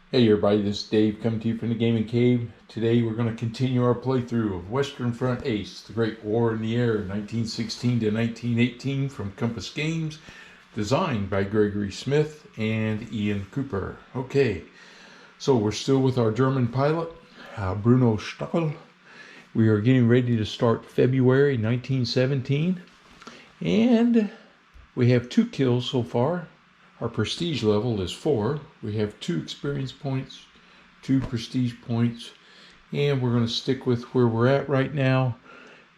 Hey everybody, this is Dave coming to you from the Gaming Cave. Today we're going to continue our playthrough of Western Front Ace, the Great War in the Air, 1916 to 1918 from Compass Games, designed by Gregory Smith and Ian Cooper. Okay, so we're still with our German pilot, Bruno Stachel. We are getting ready to start February 1917, and we have 2 kills so far. Our prestige level is 4. We have 2 experience points, 2 prestige points, and we're going to stick with where we're at right now.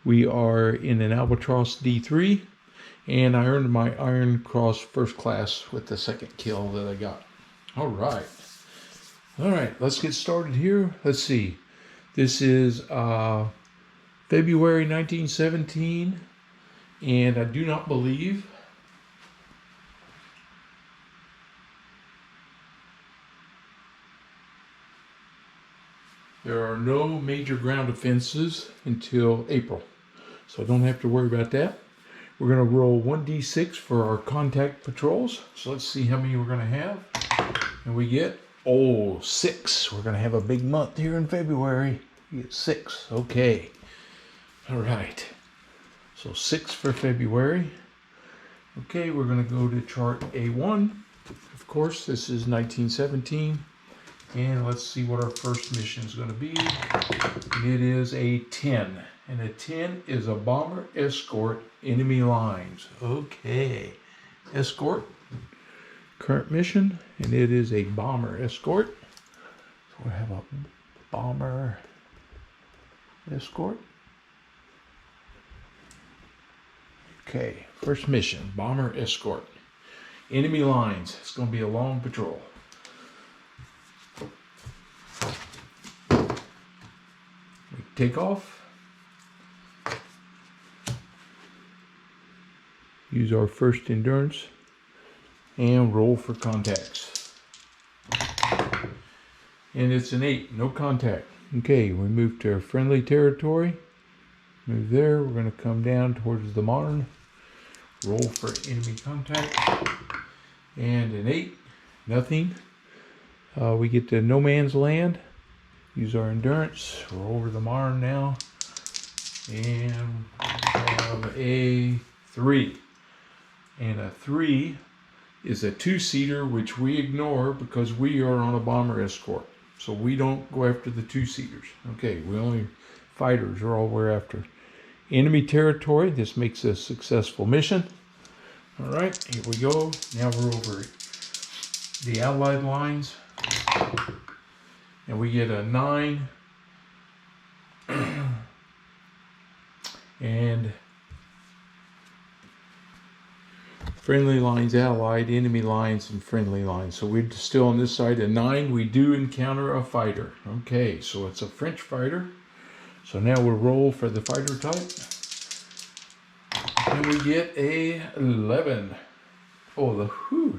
We are in an Albatross D3, and I earned my Iron Cross First Class with the 2nd kill that I got. All right, let's get started here. Let's see. This is February 1917, and I do not believe there are no major ground offenses until April, so I don't have to worry about that. We're going to roll 1d6 for our contact patrols. So let's see how many we're going to have. And we get, 6. We're going to have a big month here in February. We get 6. Okay. All right. So 6 for February. Okay, we're going to go to chart A1. Of course, this is 1917. And let's see what our first mission is going to be. It is a 10. And a 10 is a bomber escort enemy lines. Okay. Escort. Current mission. And it is a bomber escort. So we have a bomber escort. Okay. First mission. Bomber escort. Enemy lines. It's going to be a long patrol. Take off. Use our first endurance and roll for contacts. And it's an 8, no contact. Okay, we move to our friendly territory. Move there. We're going to come down towards the Marne. Roll for enemy contact. And an 8, nothing. We get to no man's land. Use our endurance. We're over the Marne now. And have a 3. And a 3 is a 2-seater, which we ignore because we are on a bomber escort. So we don't go after the 2-seaters. Okay, we only fighters are all we're after. Enemy territory. This makes a successful mission. All right, here we go. Now we're over the Allied lines. And we get a 9. And friendly lines allied, enemy lines, and friendly lines. So we're still on this side. A 9, we do encounter a fighter. Okay, so it's a French fighter. So now we'll roll for the fighter type. And we get a 11. Oh,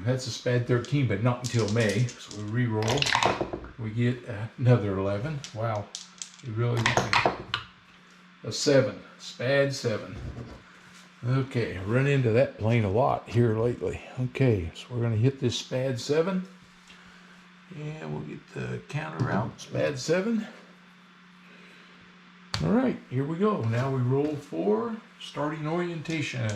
that's a SPAD 13, but not until May. So we re-roll. We get another 11. Wow. You really a 7. SPAD 7. Okay, I run into that plane a lot here lately. Okay, so we're going to hit this SPAD 7. And we'll get the counter out. SPAD 7. All right, here we go. Now we roll for starting orientation.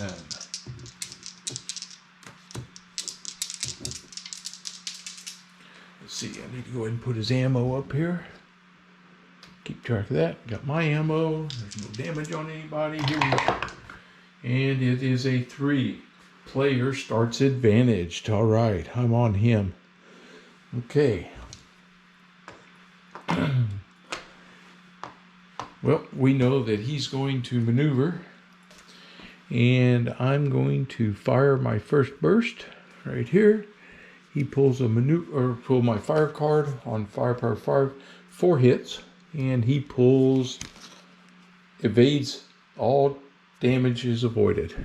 Let's see, I need to go ahead and put his ammo up here. Keep track of that. Got my ammo. There's no damage on anybody. Here we go. And it is a 3. Player starts advantaged. All right, I'm on him. Okay. Well, we know that he's going to maneuver. And I'm going to fire my first burst right here. He pulls a pull my fire card on firepower 5, 4 hits, and he pulls evades. All damage is avoided.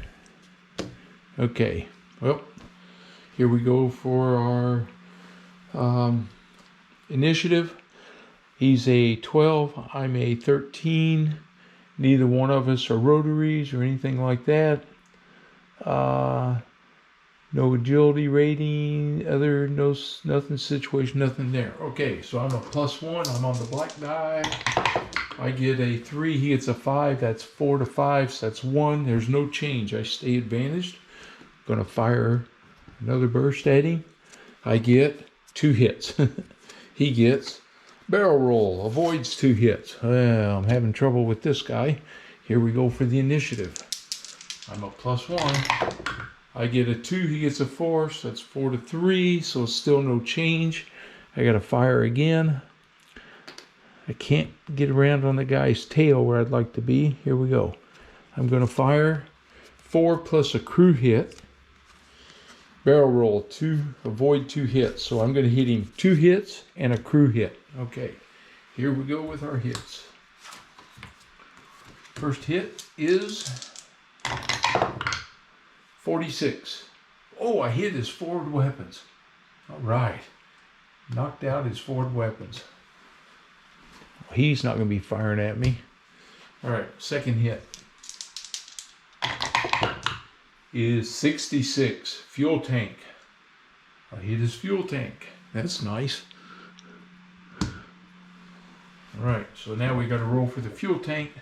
Okay, well, here we go for our initiative. He's a 12, I'm a 13. Neither one of us are rotaries or anything like that. No agility rating, other, no, nothing situation, nothing there. Okay, so I'm a +1. I'm on the black die. I get a 3, he gets a 5. That's 4 to 5, so that's 1. There's no change. I stay advantaged. Gonna fire another burst at him. I get 2 hits. He gets barrel roll, avoids 2 hits. Well, I'm having trouble with this guy. Here we go for the initiative. I'm a +1. I get a 2, he gets a 4, so that's 4 to 3, so it's still no change. I gotta fire again. I can't get around on the guy's tail where I'd like to be. Here we go. I'm gonna fire 4 plus a crew hit. Barrel roll 2, avoid 2 hits. So I'm gonna hit him 2 hits and a crew hit. Okay, here we go with our hits. First hit is 46. Oh, I hit his forward weapons. All right. Knocked out his forward weapons. He's not going to be firing at me. All right, second hit is 66. Fuel tank. I hit his fuel tank. That's nice. All right, so now we got to roll for the fuel tank.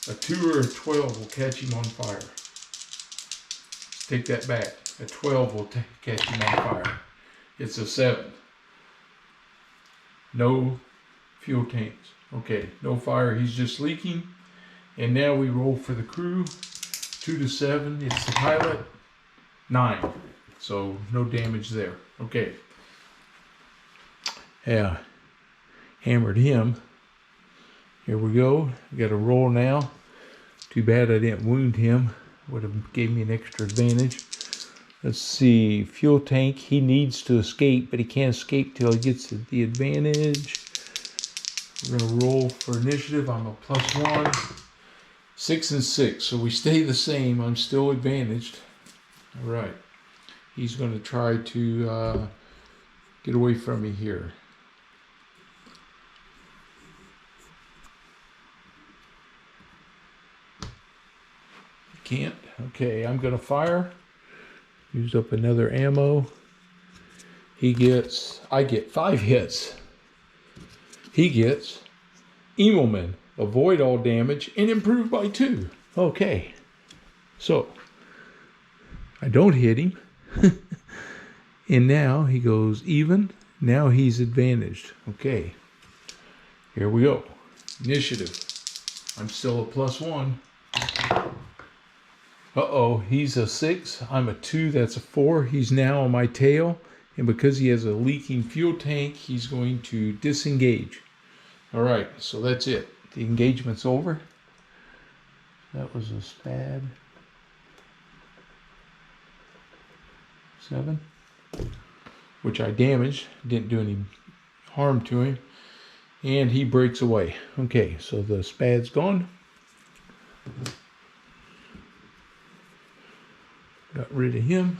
A 2 or a 12 will catch him on fire. Take that back. A 12 will catch him on fire. It's a 7. No fuel tanks. Okay, no fire. He's just leaking. And now we roll for the crew. 2 to 7. It's the pilot. 9. So no damage there. Okay. Yeah. Hammered him. Here we go. We got a roll now. Too bad I didn't wound him. Would have gave me an extra advantage. Let's see. Fuel tank. He needs to escape, but he can't escape till he gets the advantage. We're going to roll for initiative. I'm a +1. 6 and 6. So we stay the same. I'm still advantaged. All right. He's going to try to get away from me here. Can't. Okay, I'm going to fire. Use up another ammo. I get 5 hits. He gets Emelman, avoid all damage, and improve by 2. Okay, so I don't hit him. And now he goes even. Now he's advantaged. Okay, here we go. Initiative. I'm still a +1. Uh-oh, he's a 6. I'm a 2. That's a 4. He's now on my tail. And because he has a leaking fuel tank, he's going to disengage. All right, so that's it. The engagement's over. That was a SPAD 7, which I damaged. Didn't do any harm to him. And he breaks away. Okay, so the SPAD's gone. Got rid of him.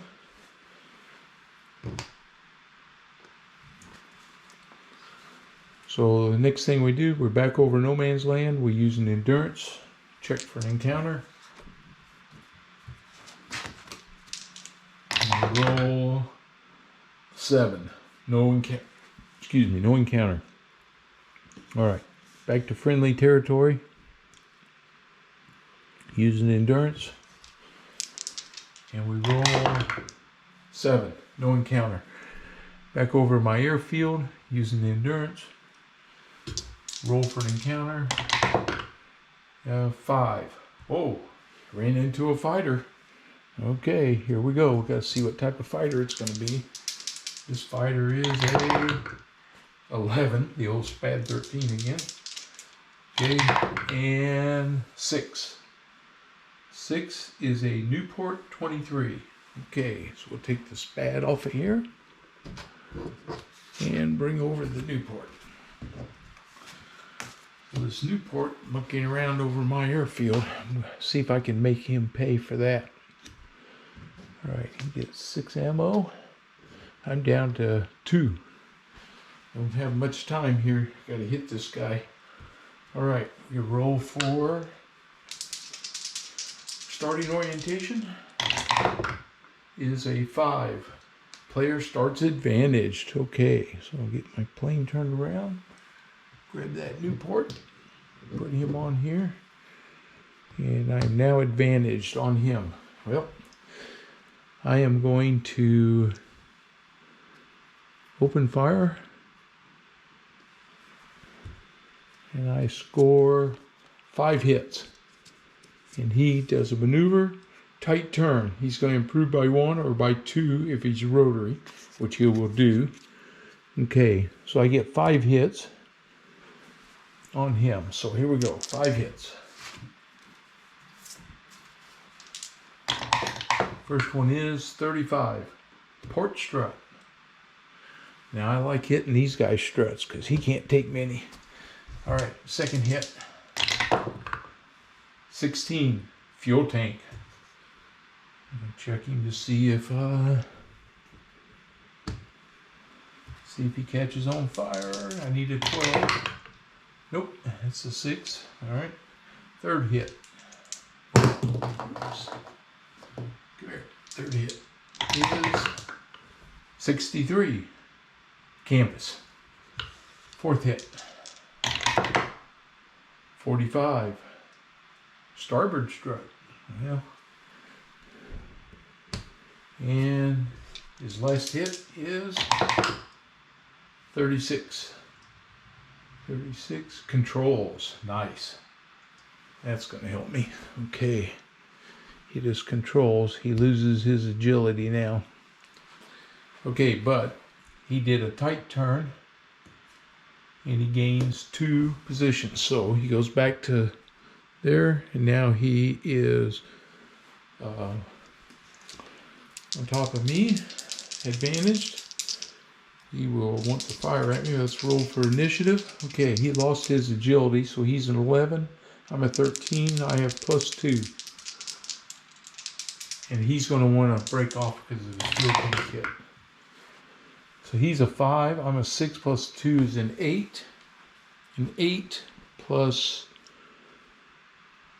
So the next thing we do, we're back over no man's land. We use an endurance. Check for an encounter. And roll 7. No encounter. All right, back to friendly territory. Use an endurance. And we roll 7. No encounter. Back over my airfield, using the endurance. Roll for an encounter. 5. Oh, ran into a fighter. Okay, here we go. We've got to see what type of fighter it's going to be. This fighter is a 11, the old SPAD 13 again. Okay, and 6. 6 is a Newport 23. Okay, so we'll take the SPAD off of here and bring over the Newport. So this Newport monkeying around over my airfield. See if I can make him pay for that. All right, he gets 6 ammo. I'm down to 2. Don't have much time here. Got to hit this guy. All right, you roll for starting orientation. is a 5. Player starts advantaged. Okay, so I'll get my plane turned around. Grab that Newport. Put him on here. And I am now advantaged on him. Well, I am going to open fire. And I score 5 hits. And he does a maneuver, tight turn. He's going to improve by 1 or by 2 if he's rotary, which he will do. Okay, so I get 5 hits on him. So here we go, 5 hits. First one is 35, port strut. Now I like hitting these guys' struts because he can't take many. All right, second hit. 16, fuel tank. I'm checking to see if he catches on fire. I need a 12. Nope, it's a 6. All right, third hit. Oops. Come here. Third hit is 63, canvas. Fourth hit, 45, starboard strut. Yeah. And his last hit is 36. 36, controls. Nice. That's going to help me. Okay. He just controls. He loses his agility now. Okay, but he did a tight turn and he gains 2 positions. So he goes back to there, and now he is on top of me, advantaged. He will want to fire at me. Let's roll for initiative. Okay, he lost his agility, so he's an 11. I'm a 13. I have +2. And he's going to want to break off because of his fuel tank hit. So he's a 5. I'm a 6 + 2 is an 8. An 8 +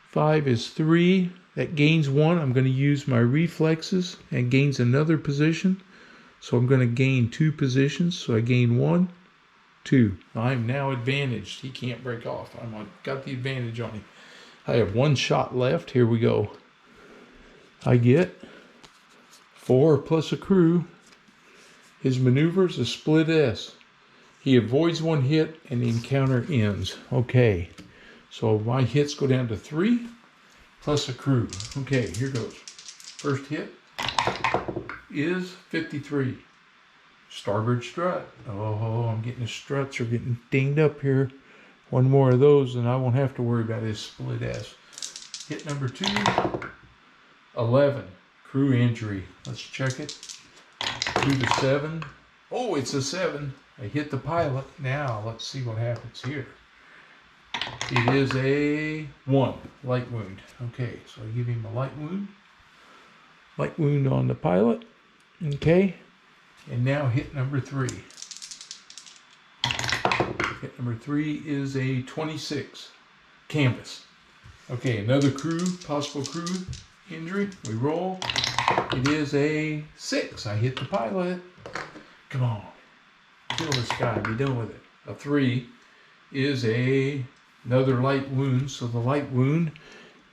5 is 3. That gains 1. I'm going to use my reflexes and gains another position. So I'm going to gain 2 positions. So I gain 1, 2. I'm now advantaged. He can't break off. Got the advantage on him. I have 1 shot left. Here we go. I get 4 plus a crew. His maneuver is a split S. He avoids 1 hit and the encounter ends. Okay, so my hits go down to 3 plus a crew. Okay, here goes. First hit is 53. Starboard strut. Oh, I'm getting the struts are getting dinged up here. 1 more of those and I won't have to worry about his split S. Hit number 2. 11, crew injury. Let's check it. 2 to 7. Oh, it's a 7. I hit the pilot. Now let's see what happens here. It is a 1, light wound. Okay, so I give him a light wound. Light wound on the pilot. Okay, and now hit number 3. Hit number 3 is a 26, canvas. Okay, another crew, possible crew injury. We roll. It is a 6. I hit the pilot. Come on. Kill this guy. Be done with it. A 3 is another light wound. So the light wound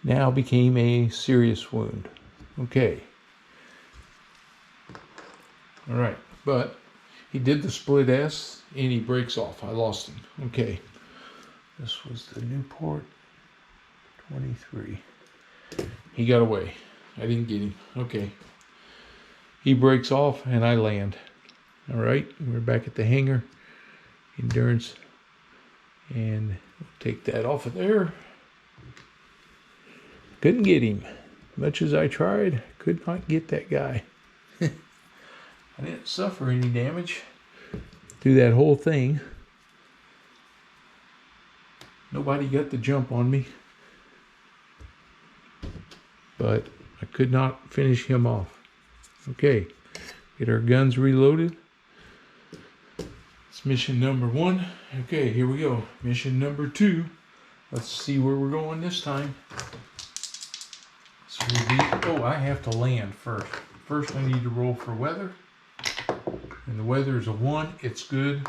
now became a serious wound. Okay. All right. But he did the split S and he breaks off. I lost him. Okay. This was the Newport 23. He got away. I didn't get him. Okay. He breaks off and I land. All right. We're back at the hangar. Endurance. And we'll take that off of there. Couldn't get him. Much as I tried, could not get that guy. I didn't suffer any damage through that whole thing. Nobody got the jump on me. But I could not finish him off. Okay, get our guns reloaded. It's mission number 1. Okay, here we go. Mission number 2. Let's see where we're going this time. So I have to land first. first I need to roll for weather. And the weather is a 1. It's good.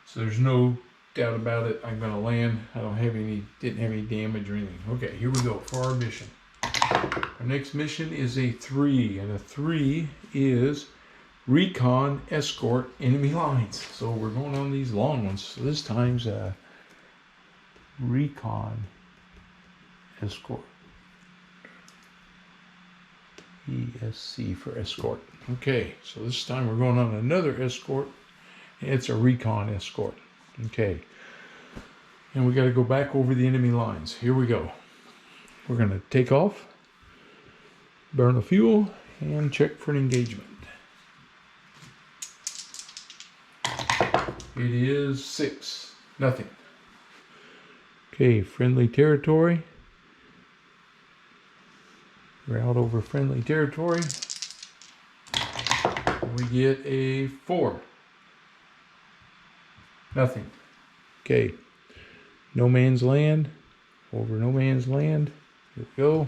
So there's no doubt about it. I'm going to land. I didn't have any damage or anything. Okay, here we go for our mission. Our next mission is a 3. And a 3 is recon escort enemy lines. So we're going on these long ones. So this time's recon escort. ESC for escort. Okay, so this time we're going on another escort. It's a recon escort. Okay. And we got to go back over the enemy lines. Here we go. We're going to take off, burn the fuel, and check for an engagement. It is 6. Nothing. Okay, friendly territory. We're out over friendly territory. We get a 4. Nothing. Okay. No man's land. Over no man's land. Here we go.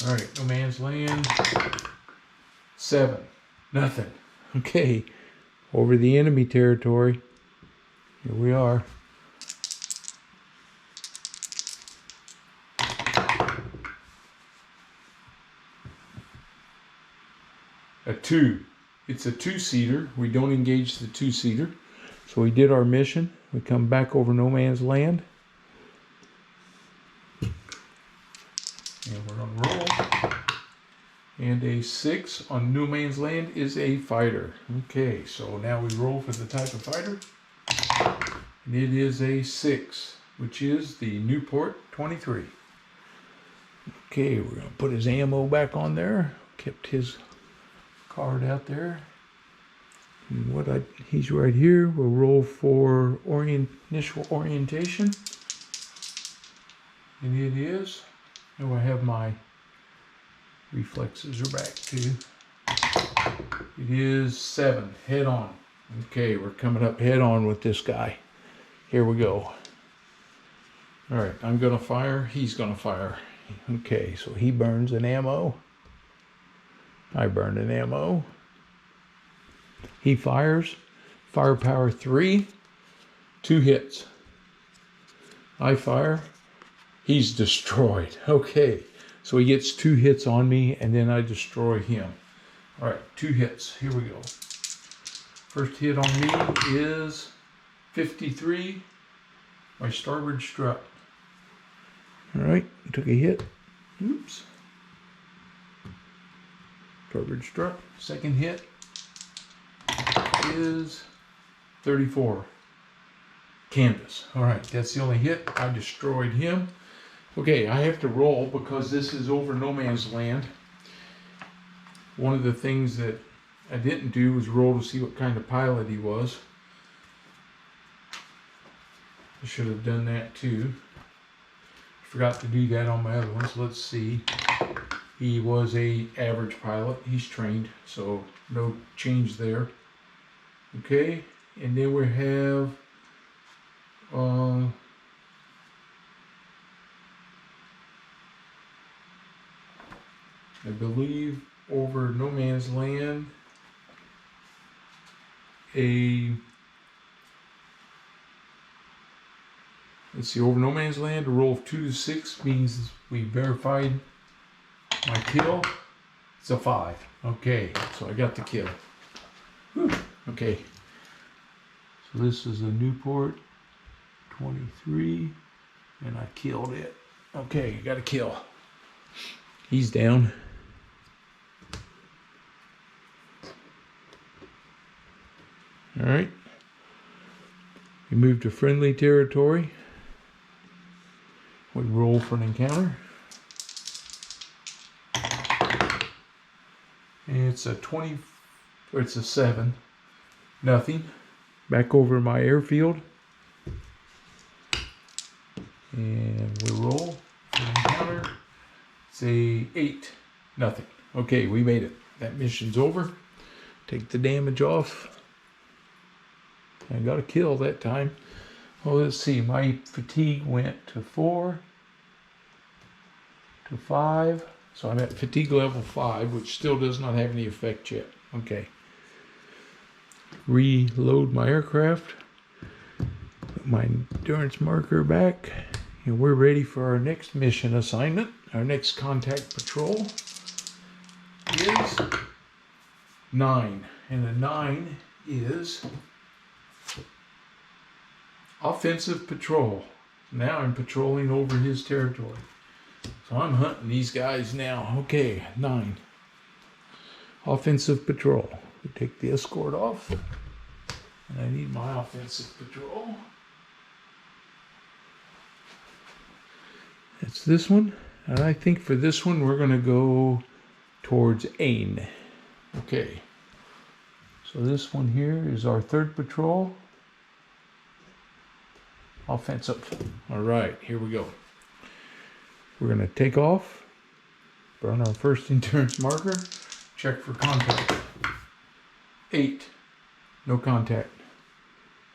Alright, no man's land. 7. Nothing. Okay. Over the enemy territory. Here we are. A 2. It's a 2-seater. We don't engage the 2-seater. So we did our mission. We come back over no man's land. And we're going to roll. And a 6 on no man's land is a fighter. Okay, so now we roll for the type of fighter. And it is a 6, which is the Newport 23. Okay, we're going to put his ammo back on there. Kept his card out there. And he's right here. We'll roll for initial orientation. And it is. And I have my reflexes are back too. It is 7. Head on. Okay, we're coming up head on with this guy. Here we go. Alright, I'm gonna fire. He's gonna fire. Okay, so he burns an ammo. I burned an ammo. He fires. Firepower 3. 2 hits. I fire. He's destroyed. Okay. So he gets 2 hits on me and then I destroy him. Alright, 2 hits. Here we go. First hit on me is 53. My starboard strut. Alright, took a hit. Oops. Starboard strut. Second hit is 34. Canvas. Alright, that's the only hit. I destroyed him. Okay, I have to roll because this is over no man's land. One of the things that I didn't do was roll to see what kind of pilot he was. I should have done that too. Forgot to do that on my other ones. Let's see. He was a average pilot. He's trained, so no change there. Okay, and then we have I believe over no man's land let's see, over no man's land, a roll of 2 to 6 means we verified my kill. It's a 5. Okay, so I got the kill. Whew. Okay, so this is a Newport 23 and I killed it. Okay, got a kill. He's down. All right, we move to friendly territory. We roll for an encounter. And it's a 20, or it's a 7. Nothing. Back over my airfield. And we roll for an encounter. It's a 8. Nothing. Okay, we made it. That mission's over. Take the damage off. I got a kill that time. Well, let's see. My fatigue went to 4, to 5, So I'm at fatigue level 5, which still does not have any effect yet. Okay. Reload my aircraft. Put my endurance marker back. And we're ready for our next mission assignment. Our next contact patrol is 9. And the 9 is offensive patrol. Now I'm patrolling over his territory. So I'm hunting these guys now. Okay, 9. Offensive patrol. We take the escort off. And I need my offensive patrol. It's this one. And I think for this one we're going to go towards Ain. Okay. So this one here is our 3rd patrol. Offensive. All right, here we go. We're going to take off, burn our first endurance marker, check for contact. 8, no contact.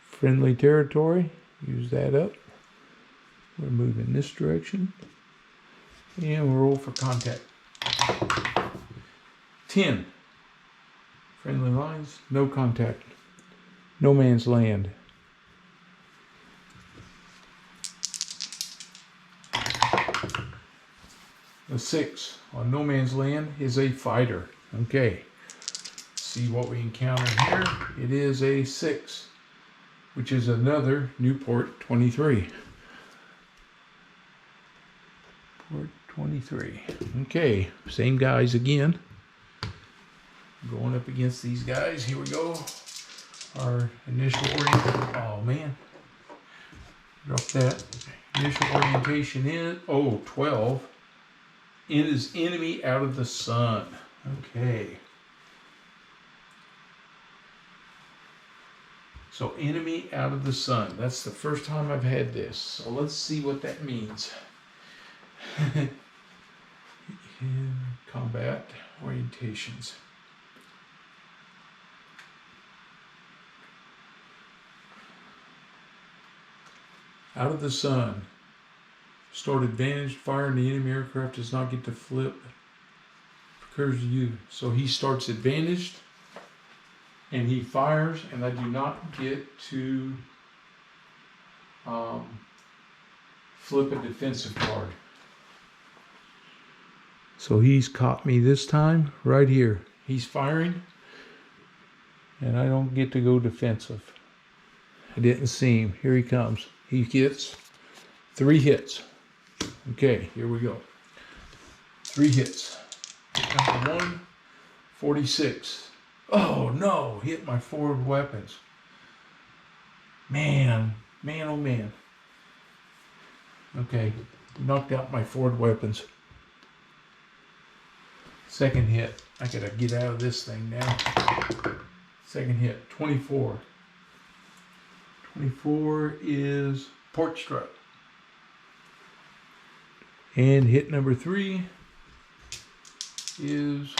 Friendly territory, use that up. We're moving this direction. And we'll roll for contact. 10, friendly lines, no contact. No man's land. The 6 on no man's land is a fighter. Okay, see what we encounter here. It is a 6, which is another Newport 23. Port 23. Okay, same guys again. Going up against these guys. Here we go. Our initial orientation. Oh man, drop that. Initial orientation is 12. It is enemy out of the sun. Okay. So enemy out of the sun. That's the first time I've had this. So let's see what that means. Combat orientations. Out of the sun. Start advantaged fire and the enemy aircraft does not get to flip. Occurs to you. So he starts advantaged and he fires and I do not get to flip a defensive card. So he's caught me this time right here. He's firing and I don't get to go defensive. I didn't see him. Here he comes. He gets 3 hits. Okay, here we go. 3 hits. Hit number 1, 46. Oh no, hit my forward weapons. Man, oh man. Okay, knocked out my forward weapons. Second hit. I gotta get out of this thing now. Second hit, 24. 24 is port strut. And hit number 3 is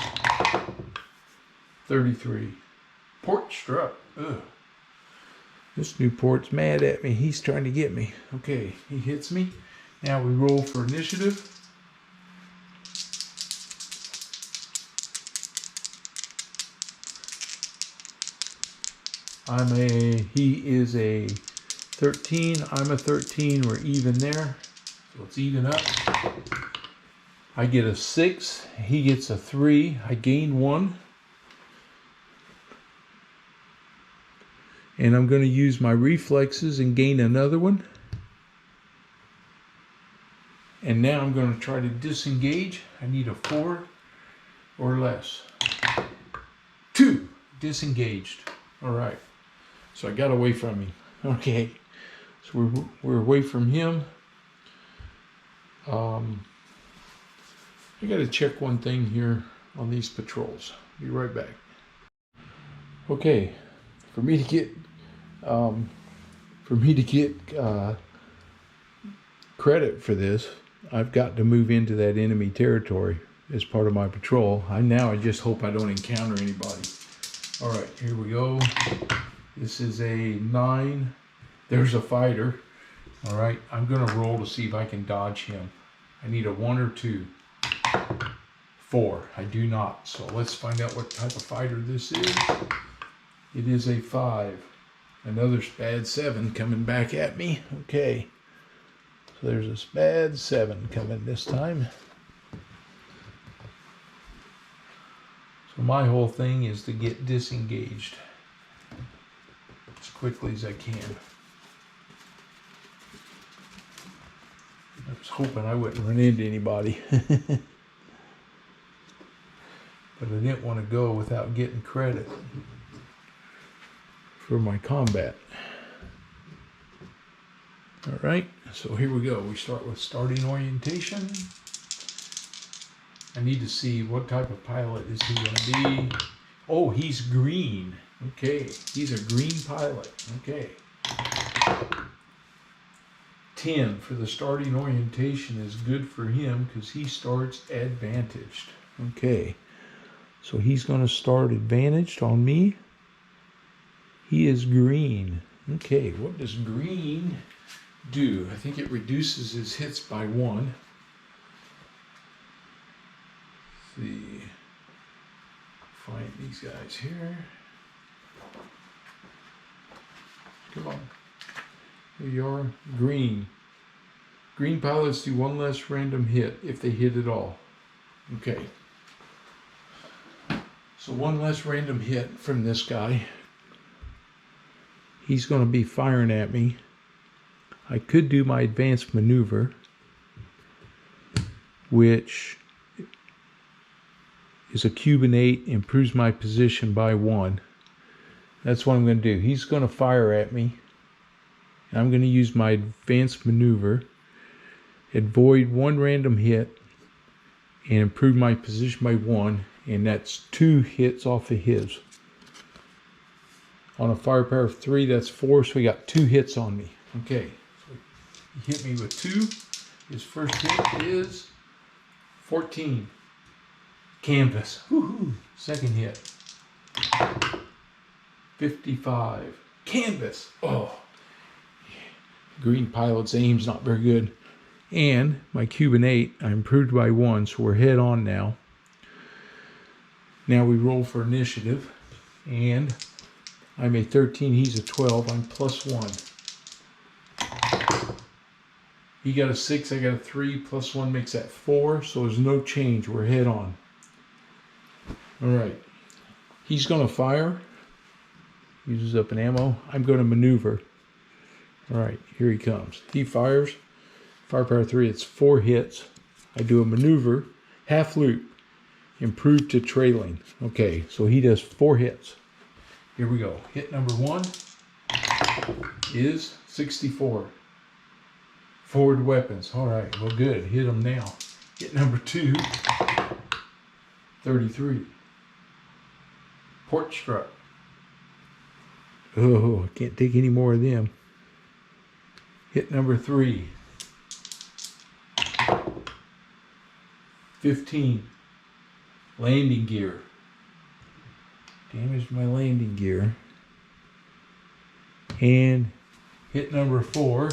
33. Port strut. Ugh. This Newport's mad at me. He's trying to get me. Okay, he hits me. Now we roll for initiative. He is a 13. I'm a 13. We're even there. So let's even up. I get a 6. He gets a 3. I gain 1. And I'm going to use my reflexes and gain another one. And now I'm going to try to disengage. I need a 4 or less. 2. Disengaged. All right. So I got away from him. Okay. So we're away from him. I got to check one thing here on these patrols. Be right back. Okay. For me to get credit for this, I've got to move into that enemy territory as part of my patrol. I just hope I don't encounter anybody. All right, here we go. This is a 9. There's a fighter. All right, I'm gonna roll to see if I can dodge him. I need a 1 or 2. 4. I do not. So let's find out what type of fighter this is. It is a 5. Another SPAD 7 coming back at me. Okay. So there's a SPAD 7 coming this time. So my whole thing is to get disengaged as quickly as I can. I was hoping I wouldn't run into anybody. But I didn't want to go without getting credit for my combat. All right, so here we go. We start with starting orientation. I need to see what type of pilot is he going to be. Oh, he's green. Okay, he's a green pilot. Okay. 10 for the starting orientation is good for him because he starts advantaged. Okay, so he's going to start advantaged on me. He is green. Okay, what does green do? I think it reduces his hits by 1. Let's see. Find these guys here. Come on. Here you are. Green. Green pilots do 1 less random hit if they hit at all. Okay. So 1 less random hit from this guy. He's going to be firing at me. I could do my advanced maneuver, which is a Cuban 8, improves my position by 1. That's what I'm going to do. He's going to fire at me. I'm going to use my advanced maneuver, avoid 1 random hit, and improve my position by 1, and that's 2 hits off of his. On a firepower of 3, that's 4, so he got 2 hits on me. Okay, so he hit me with 2. His first hit is 14. Canvas. Woohoo! Second hit. 55. Canvas. Oh. Green pilot's aim's not very good. And my Cuban 8, I improved by 1, so we're head on now. Now we roll for initiative. And I'm a 13, he's a 12, I'm +1. He got a 6, I got a 3, +1 makes that 4, so there's no change, we're head on. Alright, he's going to fire, uses up an ammo, I'm going to maneuver. Alright, here he comes. He fires, firepower 3, it's 4 hits. I do a maneuver, half loop, improve to trailing. Okay, so he does 4 hits. Here we go. Hit number 1 is 64. Forward weapons. All right, well, good. Hit them now. Hit number 2, 33. Port strut. Oh, I can't take any more of them. Hit number 3, 15. Landing gear. Damaged my landing gear. And hit number 4,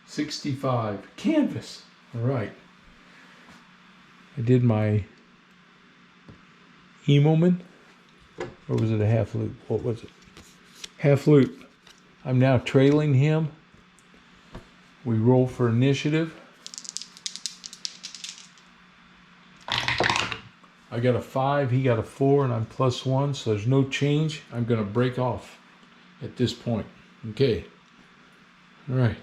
65. Canvas. All right. I did my emoman. Or was it a half loop? What was it? Half loop. I'm now trailing him. We roll for initiative. I got a 5, he got a 4, and I'm +1, so there's no change. I'm going to break off at this point. Okay. All right.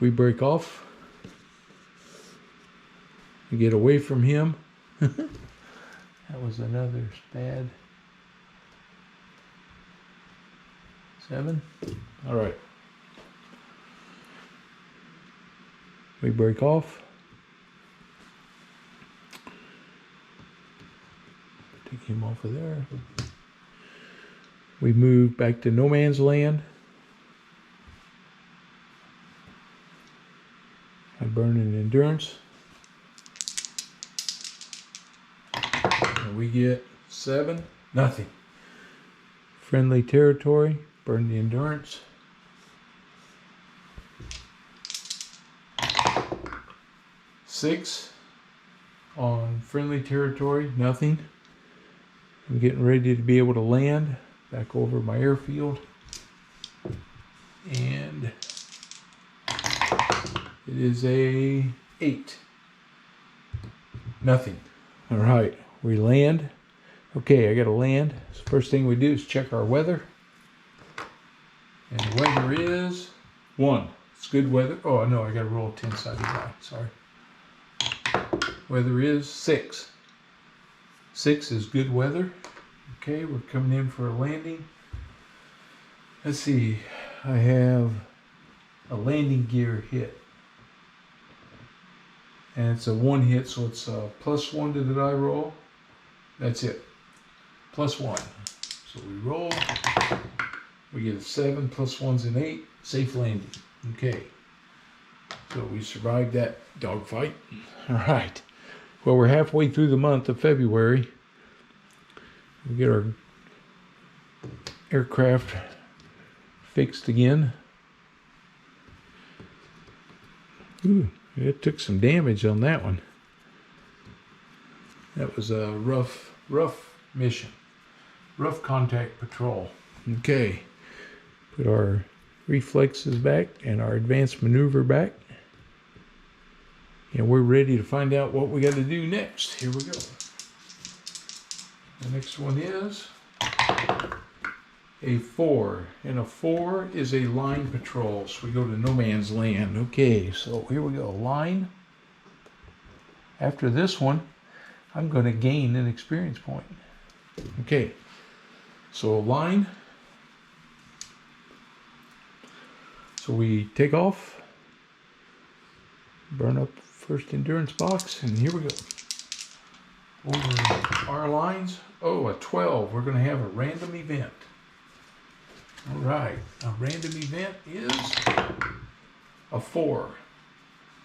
We break off. We get away from him. That was another SPAD 7. All right. We break off. Take him off of there. We move back to no man's land. I burn an endurance. And we get 7. Nothing. Friendly territory. Burn the endurance. 6 on friendly territory, nothing. I'm getting ready to be able to land back over my airfield. And it is a 8. Nothing. All right, we land. Okay, I got to land. So first thing we do is check our weather. And the weather is 1. It's good weather. Oh, no, I got to roll a 10-sided die. Sorry. Weather is 6. 6 is good weather. Okay, we're coming in for a landing. Let's see. I have a landing gear hit. And it's a 1 hit, so it's a +1 to the die roll. That's it. +1. So we roll. We get a 7, +1's an 8. Safe landing. Okay. So we survived that dogfight. All right. Well, we're halfway through the month of February. We get our aircraft fixed again. Ooh, it took some damage on that one. That was a rough mission. Rough contact patrol. Okay. Put our reflexes back and our advanced maneuver back. And we're ready to find out what we got to do next. Here we go. The next one is a 4. And a 4 is a line patrol. So we go to no man's land. Okay, so here we go. Line. After this one, I'm going to gain an experience point. Okay, so line. So we take off, burn up first endurance box, and here we go. Over our lines. Oh, a 12. We're going to have a random event. All right, a random event is a 4.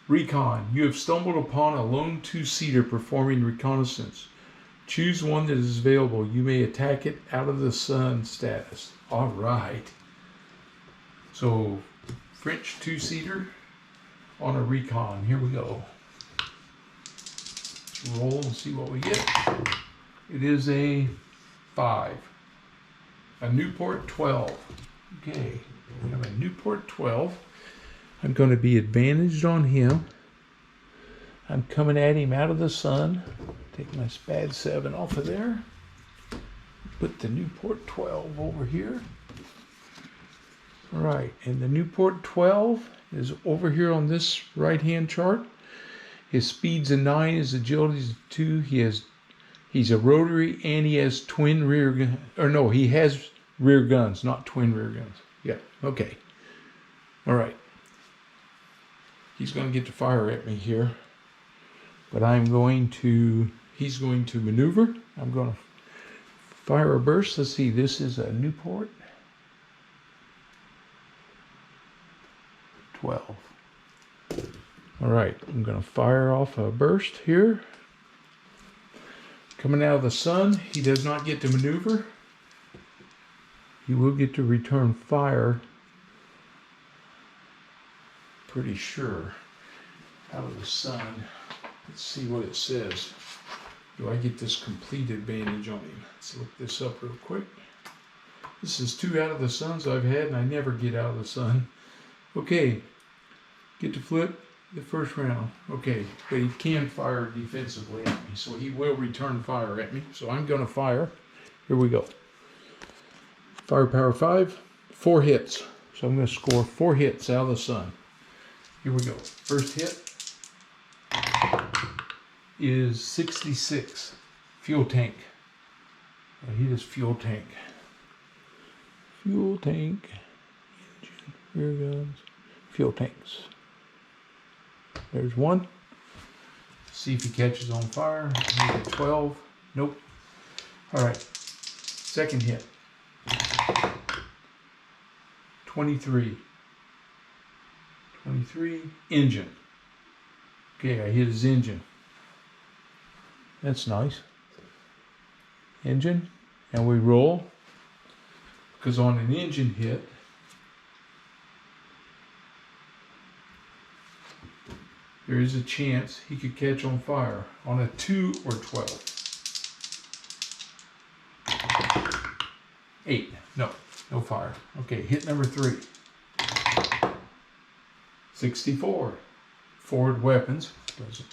Recon. You have stumbled upon a lone 2-seater performing reconnaissance. Choose one that is available. You may attack it out of the sun status. All right. So, French 2-seater on a recon. Here we go. Let's roll and see what we get. It is a 5. A Newport 12. Okay, we have a Newport 12. I'm going to be advantaged on him. I'm coming at him out of the sun. Take my SPAD 7 off of there. Put the Newport 12 over here. All right, and the Newport 12 is over here on this right-hand chart. His speed's a 9, his agility's a 2. He's a rotary and he has twin rear gun. Or no, he has rear guns, not twin rear guns. Yeah, okay. All right. He's going to get to fire at me here. But he's going to maneuver. I'm going to fire a burst. Let's see, this is a Newport 12. All right, I'm going to fire off a burst here. Coming out of the sun, he does not get to maneuver. He will get to return fire. Pretty sure. Out of the sun. Let's see what it says. Do I get this complete advantage on him? Let's look this up real quick. This is 2 out of the suns I've had, and I never get out of the sun. Okay. Get to flip the first round. Okay. But he can fire defensively at me, so he will return fire at me. So I'm going to fire. Here we go. Firepower 5. 4 hits. So I'm going to score 4 hits out of the sun. Here we go. First hit is 66. Fuel tank. He is fuel tank. Fuel tank. Engine. Rear guns. Fuel tanks. There's 1. See if he catches on fire. 12. Nope. All right. Second hit. 23. 23. Engine. Okay, I hit his engine. That's nice. Engine. And we roll. Because on an engine hit, there is a chance he could catch on fire on a 2 or 12. 8. No fire. Okay, hit number 3. 64. Forward weapons. Doesn't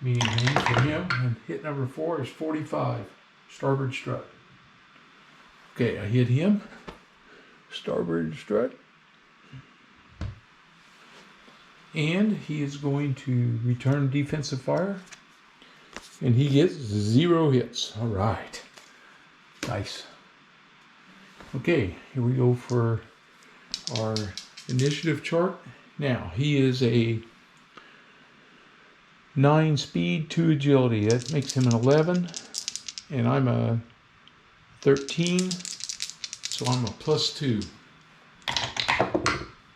mean anything for him. And hit number 4 is 45. Starboard strut. Okay, I hit him. Starboard strut. And he is going to return defensive fire. And he gets 0 hits. All right. Nice. Okay, here we go for our initiative chart. Now, he is a 9 speed, 2 agility. That makes him an 11. And I'm a 13. So I'm a +2.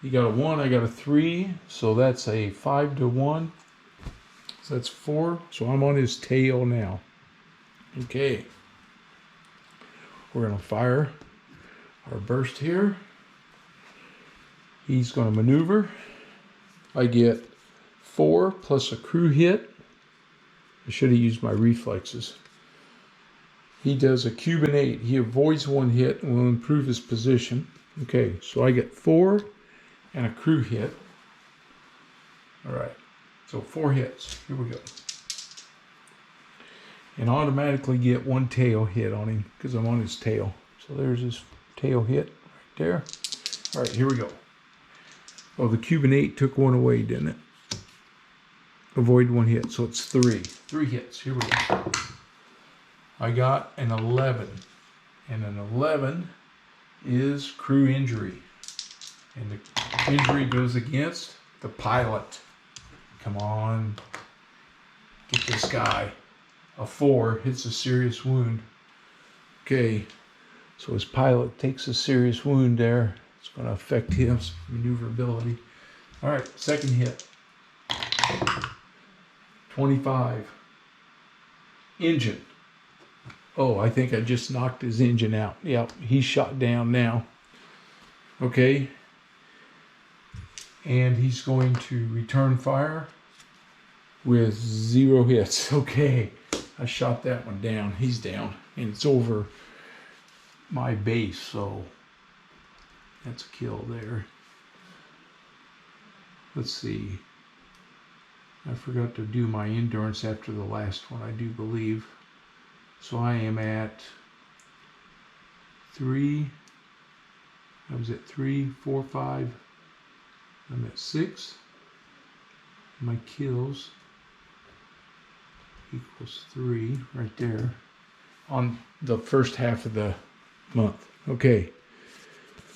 You got a 1, I got a 3. So that's a 5 to 1. So that's 4. So I'm on his tail now. Okay. We're going to fire our burst here. He's going to maneuver. I get 4 plus a crew hit. I should have used my reflexes. He does a Cuban 8. He avoids 1 hit and will improve his position. Okay, so I get 4 and a crew hit. All right, so 4 hits. Here we go. And automatically get 1 tail hit on him because I'm on his tail. So there's his tail hit right there. All right, here we go. Oh, the Cuban 8 took 1 away, didn't it? Avoid 1 hit, so it's 3. 3 hits. Here we go. I got an 11. And an 11 is crew injury. And the injury goes against the pilot. Come on. Get this guy. A 4 hits a serious wound. Okay, so his pilot takes a serious wound there. It's going to affect his maneuverability. All right, second hit. 25. Engine. Oh, I think I just knocked his engine out. Yep, he's shot down now. Okay. And he's going to return fire with 0 hits. Okay. I shot that one down. He's down. And it's over my base, so that's a kill there. Let's see. I forgot to do my endurance after the last one, I do believe. So I am at 3. I was at 3, 4, 5. I'm at 6. My kills equals 3 right there on the first half of the month. Okay,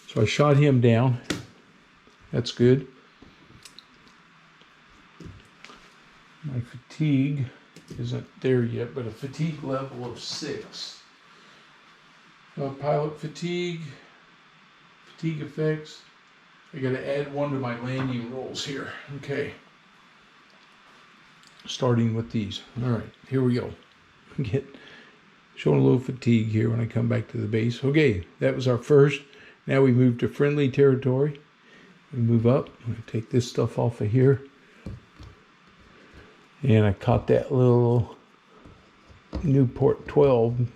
so I shot him down. That's good. My fatigue isn't there yet, but a fatigue level of 6. Pilot fatigue, fatigue effects. I got to add 1 to my landing rolls here. Okay. Starting with these. All right, here we go. Showing a little fatigue here when I come back to the base. Okay, that was our first. Now we move to friendly territory. We move up. I'm going to take this stuff off of here. And I caught that little Newport 12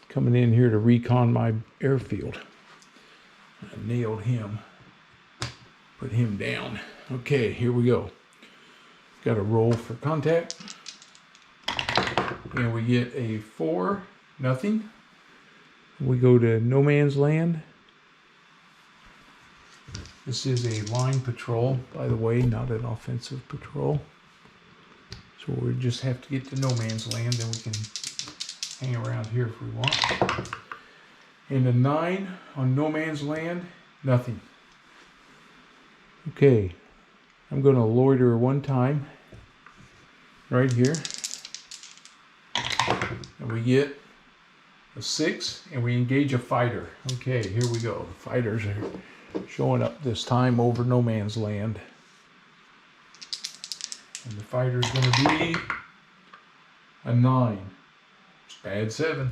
coming in here to recon my airfield. I nailed him. Put him down. Okay, here we go. Got a roll for contact. And we get a 4, nothing. We go to no man's land. This is a line patrol, by the way, not an offensive patrol. So we just have to get to no man's land, then we can hang around here if we want. And a 9 on no man's land, nothing. Okay, I'm going to loiter 1 time, right here. And we get a 6, and we engage a fighter. Okay, here we go. The fighters are showing up this time over no man's land. And the fighter is going to be a 9. Spad 7.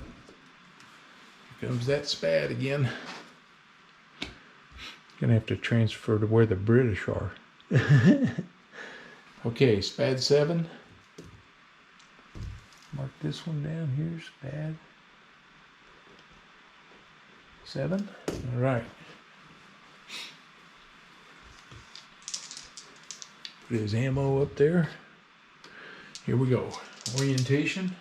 Here comes that Spad again. Gonna have to transfer to where the British are. Okay, SPAD 7. Mark this one down here, SPAD 7. All right. Put his ammo up there. Here we go. Orientation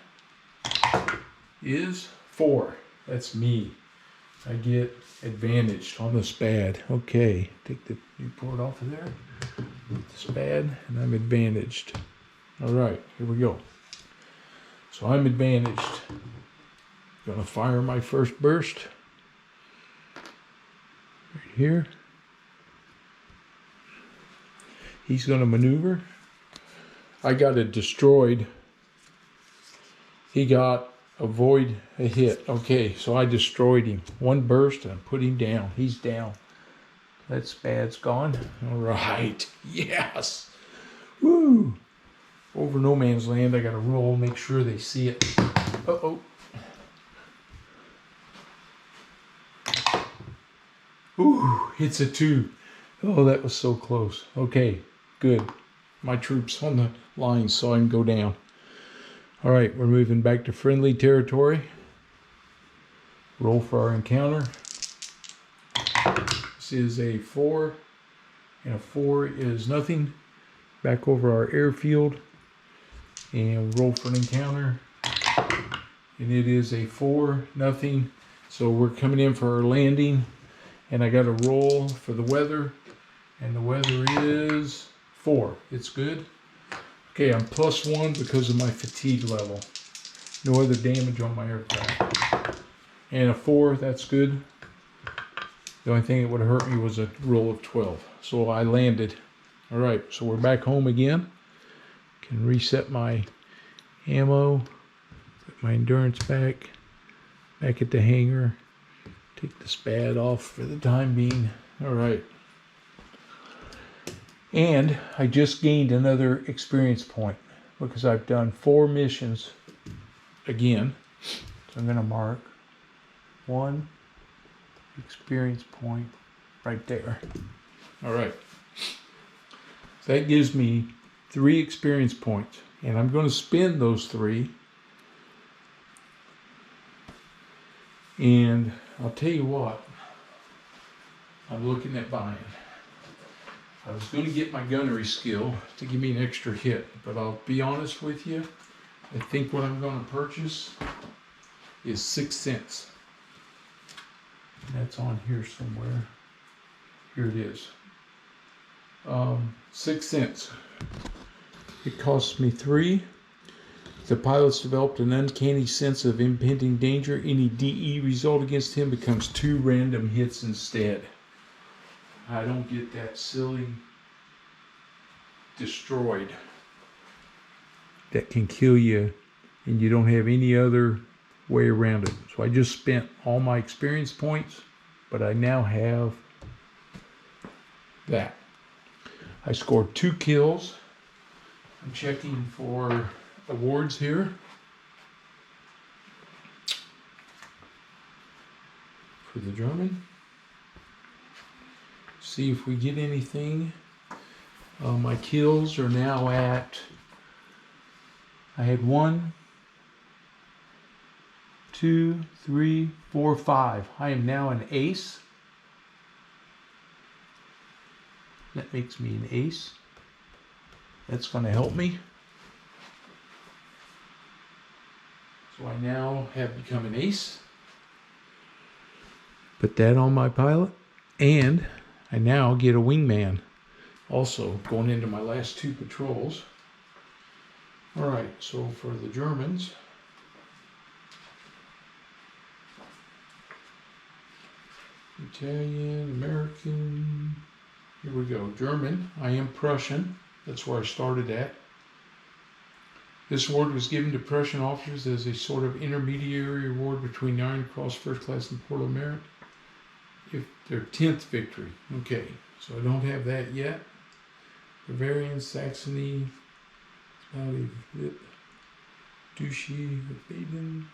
is 4. That's me. I get advantaged on the SPAD. Okay, take the Newport off of there. Put the SPAD, and I'm advantaged. All right, here we go. So I'm advantaged. Gonna fire my first burst. Right here. He's gonna maneuver. I got it destroyed. He got avoid a hit. Okay, so I destroyed him. One burst and I put him down. He's down. That SPAD's gone. All right. Yes. Woo. Over no man's land. I got to roll. Make sure they see it. Uh-oh. Ooh, hits a 2. Oh, that was so close. Okay, good. My troops on the line saw him go down. All right, we're moving back to friendly territory. Roll for our encounter. This is a 4, and a 4 is nothing. Back over our airfield, and roll for an encounter. And it is a 4, nothing. So we're coming in for our landing, and I got to roll for the weather, and the weather is 4. It's good. Okay, I'm +1 because of my fatigue level. No other damage on my aircraft. And a 4, that's good. The only thing that would have hurt me was a roll of 12. So I landed. All right, so we're back home again. Can reset my ammo. Put my endurance back. Back at the hangar. Take the SPAD off for the time being. All right. And I just gained another experience point because I've done 4 missions again. So I'm going to mark 1 experience point right there. All right. So that gives me 3 experience points. And I'm going to spend those 3. And I'll tell you what, I'm looking at buying. I was going to get my gunnery skill to give me an extra hit, but I'll be honest with you, I think what I'm going to purchase is 6 cents. That's on here somewhere. Here it is. 6 cents. It costs me 3. The pilot's developed an uncanny sense of impending danger. Any DE result against him becomes 2 random hits instead. I don't get that silly destroyed that can kill you and you don't have any other way around it. So I just spent all my experience points, but I now have that. I scored 2 kills. I'm checking for awards here. For the German. See if we get anything. My kills are now at, I had 1, 2, 3, 4, 5. I am now an ace. That makes me an ace. That's going to help me. So I now have become an ace. Put that on my pilot. And I now get a wingman. Also going into my last 2 patrols. All right, so for the Germans, Italian, American, here we go. German, I am Prussian. That's where I started at. This award was given to Prussian officers as a sort of intermediary award between the Iron Cross First Class and Portal Merit. If their 10th victory. Okay, so I don't have that yet. Bavarian, Saxony, Duchy of Baden,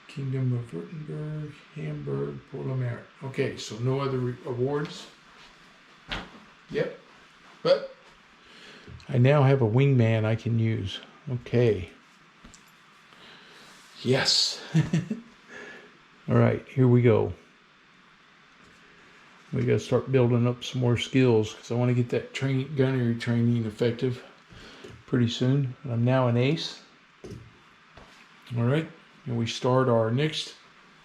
Kingdom of Württemberg, Hamburg, Portal Merit. Okay, so no other awards. Yep, but I now have a wingman I can use. Okay. Yes. All right, here we go. We got to start building up some more skills because I want to get that gunnery training effective pretty soon. I'm now an ace. All right, and we start our next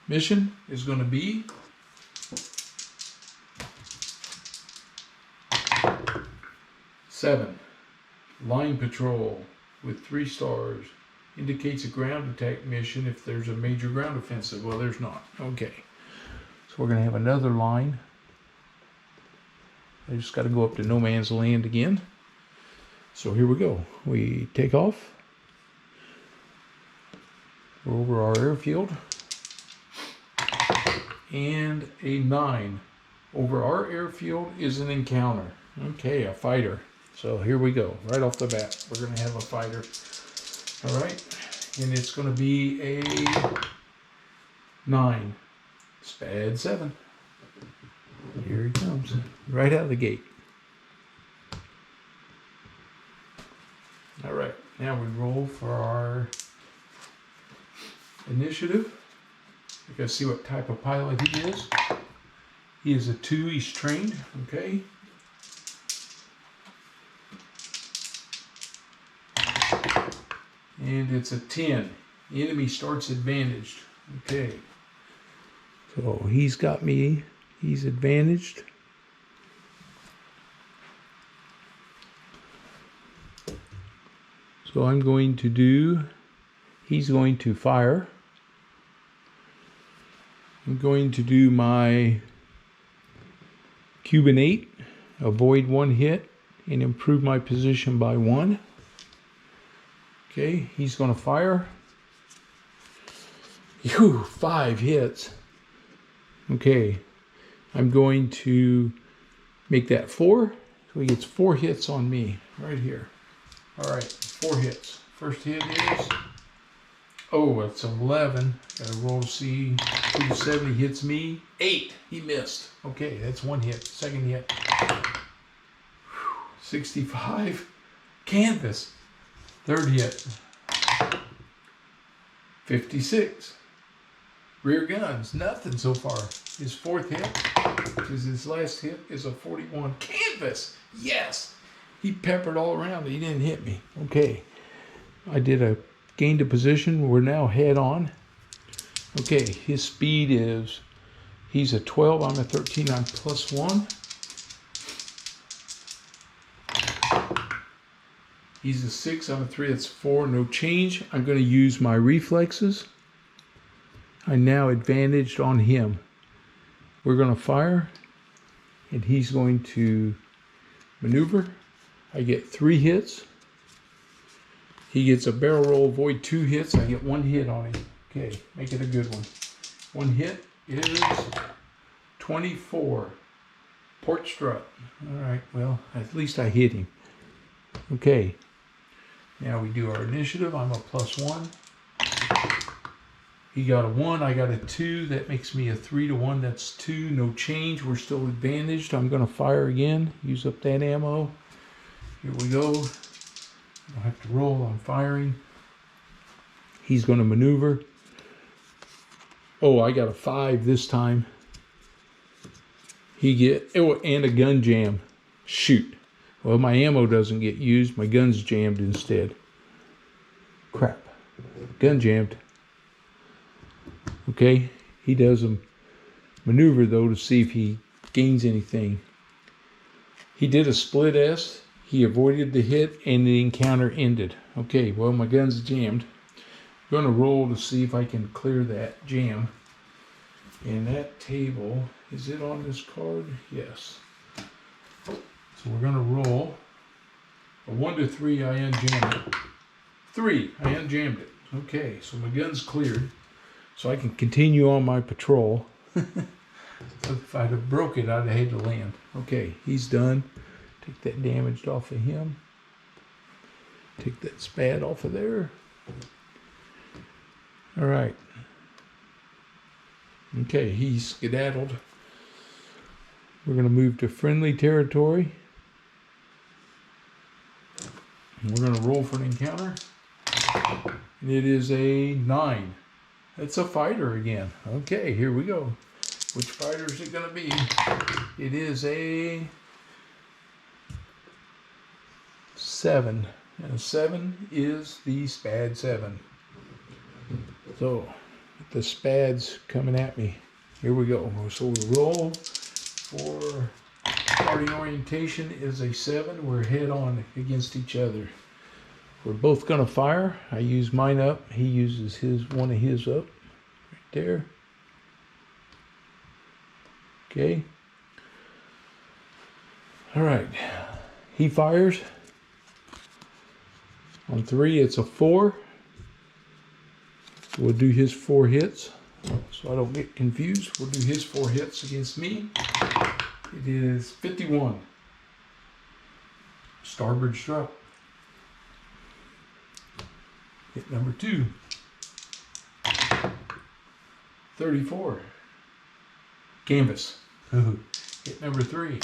mission is going to be seven. Line patrol with 3 stars. Indicates a ground attack mission if there's a major ground offensive. Well, there's not. Okay. So we're going to have another line. I just got to go up to no man's land again. So here we go. We take off. We're over our airfield. And a 9. Over our airfield is an encounter. Okay, a fighter. So here we go. Right off the bat, we're going to have a fighter. All right. And it's going to be a 9. Spad 7. Here he comes. Right out of the gate. All right. Now we roll for our initiative. We got to see what type of pilot he is. He is a 2. He's trained. Okay. And it's a 10. The enemy starts advantaged. Okay. So he's got me. He's advantaged. So I'm going to do, he's going to fire. I'm going to do my Cuban 8, avoid 1 hit, and improve my position by 1. Okay, he's going to fire. Phew, 5 hits. Okay, I'm going to make that 4. So he gets 4 hits on me right here. All right, 4 hits. First hit is, oh, it's 11. Got to roll to see. 2 to 7, he hits me. 8, he missed. Okay, that's 1 hit. Second hit. 65. Canvas. Third hit. 56. Rear guns. Nothing so far. His 4th hit, which is his last hit, is a 41. Canvas. Yes. He peppered all around. He didn't hit me. Okay. I gained a position. We're now head on. Okay. His speed is, he's a 12. I'm a 13. I'm +1. He's a 6, I'm a 3, that's 4, no change. I'm going to use my reflexes. I'm now advantaged on him. We're going to fire, and he's going to maneuver. I get 3 hits. He gets a barrel roll, avoid 2 hits. I get 1 hit on him. Okay, make it a good one. 1 hit is 24. Port strut. All right, well, at least I hit him. Okay. Now we do our initiative. I'm a +1. He got a 1. I got a 2. That makes me a 3 to 1. That's 2. No change. We're still advantaged. I'm going to fire again. Use up that ammo. Here we go. I don't have to roll. I'm firing. He's going to maneuver. Oh, I got a 5 this time. Oh, and a gun jam. Shoot. Well, my ammo doesn't get used. My gun's jammed instead. Crap. Gun jammed. Okay. He does a maneuver, though, to see if he gains anything. He did a split S. He avoided the hit, and the encounter ended. Okay. Well, my gun's jammed. I'm going to roll to see if I can clear that jam. And that table, is it on this card? Yes. So we're going to roll a 1 to 3. I unjammed it. 3. I unjammed it. Okay, so my gun's cleared. So I can continue on my patrol. If I'd have broke it, I'd have had to land. Okay, he's done. Take that damaged off of him. Take that spad off of there. All right. Okay, he's skedaddled. We're going to move to friendly territory. We're going to roll for an encounter. And it is a 9. It's a fighter again. Okay, here we go. Which fighter is it going to be? It is a 7. And a 7 is the SPAD 7. So, the SPAD's coming at me. Here we go. So we roll for party orientation is a 7. We're head on against each other. We're both going to fire. I use mine up. He uses one of his up. Right there. Okay. All right. He fires. On 3, it's a 4. We'll do his 4 hits. So I don't get confused. We'll do his 4 hits against me. It is 51. Starboard strut. Hit number 2. 34. Canvas. Hit number 3.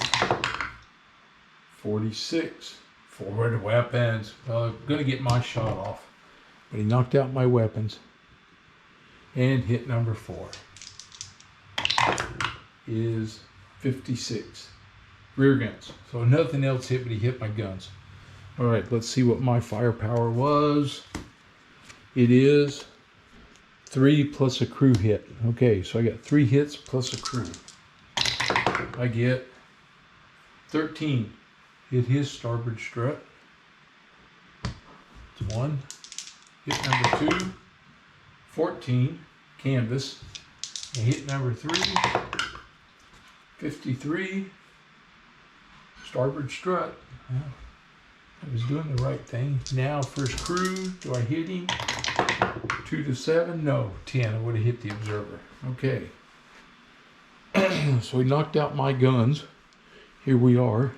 46. Forward weapons. Well, I'm going to get my shot off. But he knocked out my weapons. And hit number 4 is 56. Rear guns. So nothing else hit, but he hit my guns. All right, let's see what my firepower was. It is 3 plus a crew hit. Okay, so I got 3 hits plus a crew. I get 13. Hit his starboard strut. It's 1. Hit number 2. 14. Canvas. And hit number 3. 53. Starboard strut. Well, I was doing the right thing. Now, first crew. Do I hit him? 2 to 7? No. 10. I would have hit the observer. Okay. So he knocked out my guns. Here we are.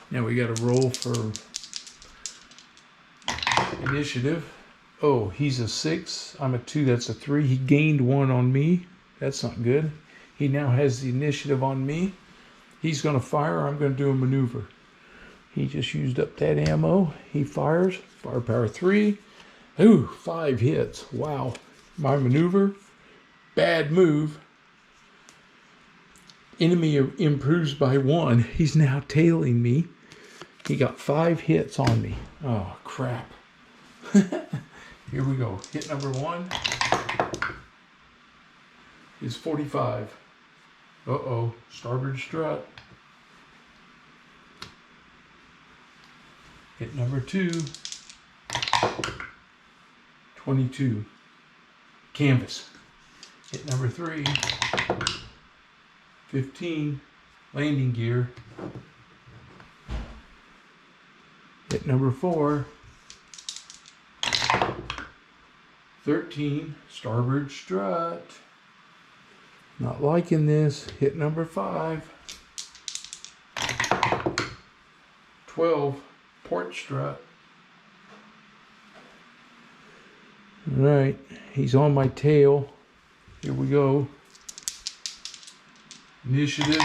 Now we got to roll for initiative. Oh, he's a 6. I'm a 2. That's a 3. He gained 1 on me. That's not good. He now has the initiative on me. He's going to fire. I'm going to do a maneuver. He just used up that ammo. He fires. Firepower 3. Ooh, 5 hits. Wow. My maneuver. Bad move. Enemy improves by 1. He's now tailing me. He got 5 hits on me. Oh, crap. Here we go. Hit number 1 is 45. Uh-oh. Starboard strut. Hit number 2. 22. Canvas. Hit number 3. 15. Landing gear. Hit number 4. 13. Starboard strut. Not liking this. Hit number 5. 12. Port strut. All right. He's on my tail. Here we go. Initiative.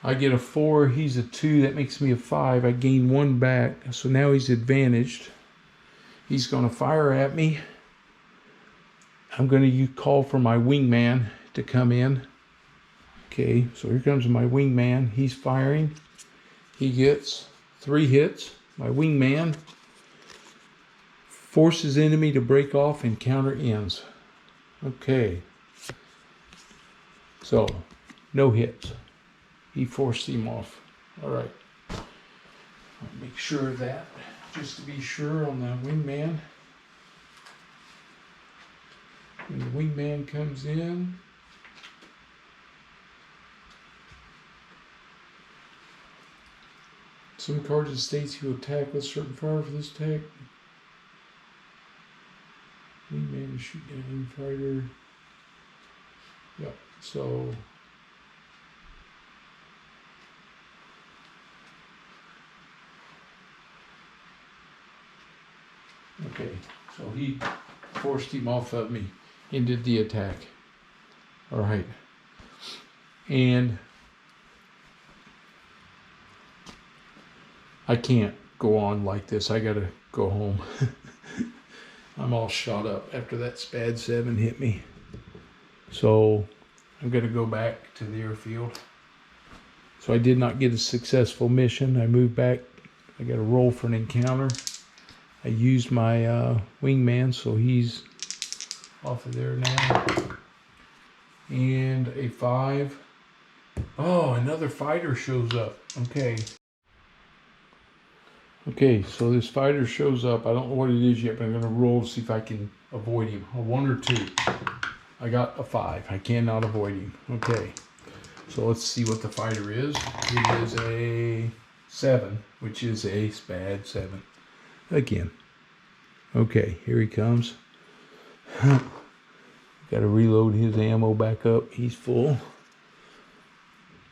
I get a 4. He's a 2. That makes me a 5. I gain 1 back. So now he's advantaged. He's going to fire at me. I'm going to call for my wingman to come in. Okay, so here comes my wingman. He's firing. He gets 3 hits. My wingman forces enemy to break off and counter ends. Okay. So, no hits. He forced him off. All right. I'll make sure of that, just to be sure on the wingman. When the wingman comes in, some cards it states he will attack with certain fire for this attack. Wingman to shoot down fighter. Yep. So okay, so he forced him off of me, ended the attack. All right, and I can't go on like this. I gotta go home. I'm all shot up after that SPAD 7 hit me. So I'm gonna go back to the airfield. So I did not get a successful mission. I moved back. I got a roll for an encounter. I used my wingman, so he's off of there now. And a 5. Oh, another fighter shows up. Okay. Okay, so this fighter shows up. I don't know what it is yet, but I'm going to roll to see if I can avoid him. A 1 or 2. I got a 5. I cannot avoid him. Okay. So let's see what the fighter is. It is a 7, which is a SPAD 7. Again. Okay, here he comes. Got to reload his ammo back up. He's full.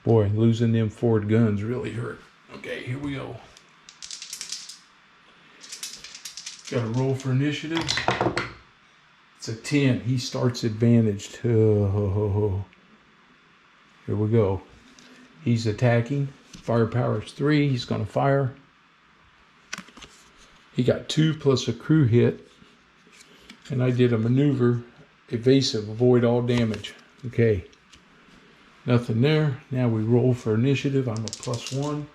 Boy, losing them forward guns really hurt. Okay, here we go. Got to roll for initiatives. It's a 10. He starts advantaged. Here we go. He's attacking. Firepower is 3. He's going to fire. He got 2 plus a crew hit. And I did a maneuver. Evasive. Avoid all damage. Okay. Nothing there. Now we roll for initiative. I'm a +1.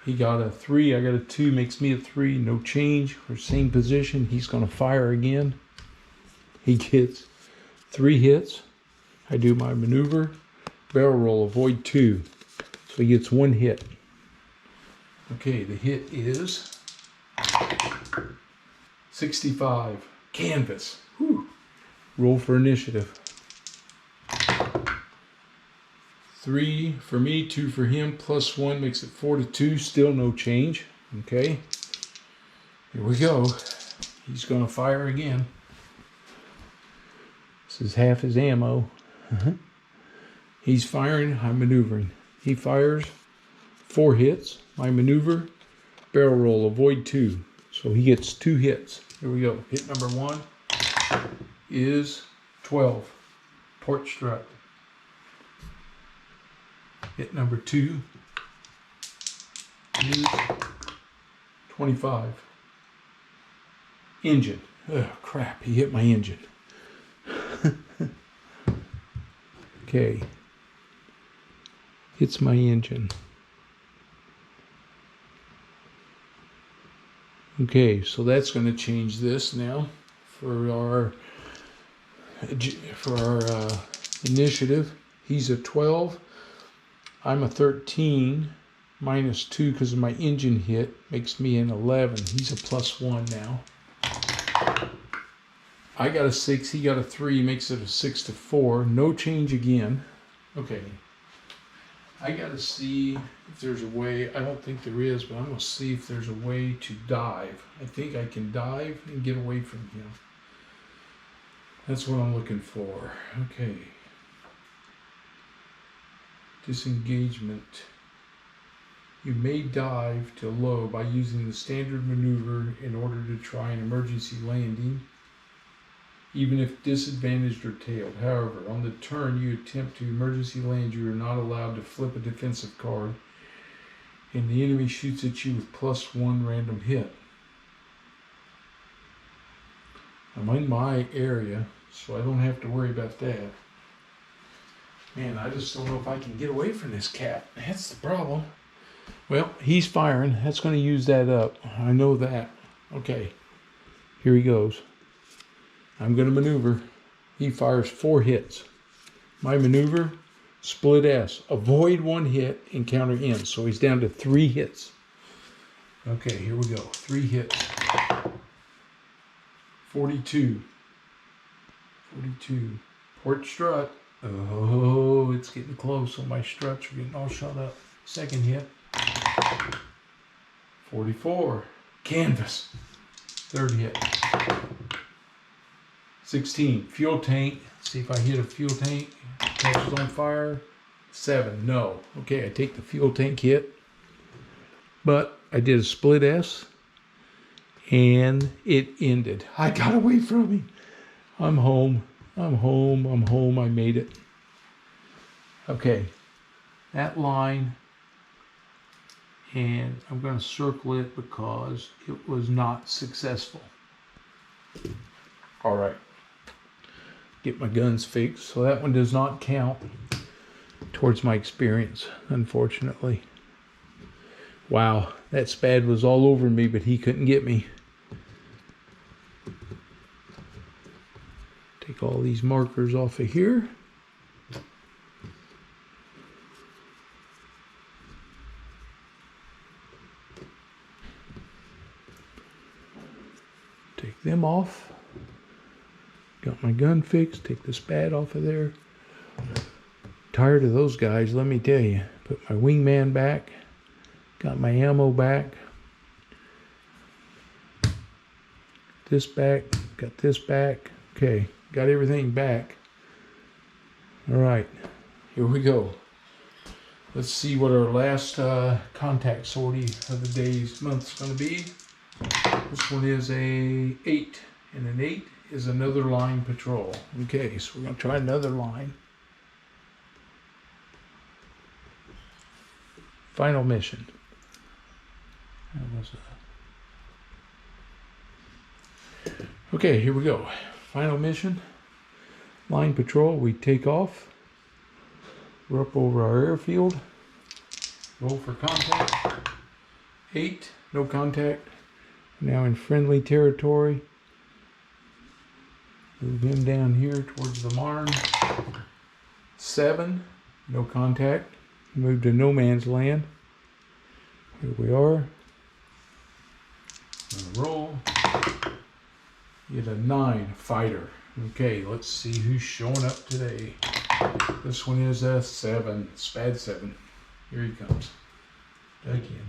He got a 3. I got a 2. Makes me a 3. No change. We're same position. He's going to fire again. He gets 3 hits. I do my maneuver. Barrel roll. Avoid 2. So he gets 1 hit. Okay, the hit is 65. Canvas. Whew. Roll for initiative. 3 for me, 2 for him, +1 makes it 4 to 2. Still no change. Okay. Here we go. He's going to fire again. This is half his ammo. He's firing. I'm maneuvering. He fires. 4 hits. My maneuver. Barrel roll. Avoid 2. So he gets 2 hits. Here we go. Hit number 1 is 12. Port strut. Hit number 2 is 25. Engine. Oh, crap. He hit my engine. Okay. Hits my engine. Okay, so that's going to change this now for our initiative. He's a 12. I'm a 13. -2 because of my engine hit makes me an 11. He's a +1 now. I got a 6. He got a 3. Makes it a 6 to 4. No change again. Okay. I got to see if there's a way. I don't think there is, but I'm going to see if there's a way to dive. I think I can dive and get away from him. That's what I'm looking for. Okay. Disengagement. You may dive to low by using the standard maneuver in order to try an emergency landing, even if disadvantaged or tailed. However, on the turn you attempt to emergency land, you are not allowed to flip a defensive card, and the enemy shoots at you with +1 random hit. I'm in my area, so I don't have to worry about that. Man, I just don't know if I can get away from this cat. That's the problem. Well, he's firing. That's going to use that up. I know that. Okay, here he goes. I'm going to maneuver. He fires 4 hits. My maneuver, split S. Avoid 1 hit, encounter ends. So he's down to 3 hits. Okay, here we go. 3 hits. 42. 42. Port strut. Oh, it's getting close. So my struts are getting all shot up. Second hit. 44. Canvas. Third hit. 16. Fuel tank. See if I hit a fuel tank. Catches on fire. 7. No. Okay, I take the fuel tank hit. But I did a split S. And it ended. I got away from him. I'm home. I'm home. I'm home. I made it. Okay. That line and I'm going to circle it because it was not successful. All right, get my guns fixed. So that one does not count towards my experience, unfortunately. Wow, that spad was all over me, but he couldn't get me. Take all these markers off of here. Take them off. Got my gun fixed. Take the spad off of there. Tired of those guys, let me tell you. Put my wingman back. Got my ammo back. This back. Got this back. Okay, got everything back. All right, here we go. Let's see what our last contact sortie of the day's month is going to be. This one is a 8, and an 8 is another line patrol. Okay, so we're going to try another line. Final mission. Okay, here we go. Final mission. Line patrol. We take off. We're up over our airfield. Roll for contact. 8, no contact. Now in friendly territory. Move him down here towards the Marne. 7, no contact. Move to no man's land. Here we are. Gonna roll. Get a 9, fighter. Okay, let's see who's showing up today. This one is a 7, SPAD 7. Here he comes. Again.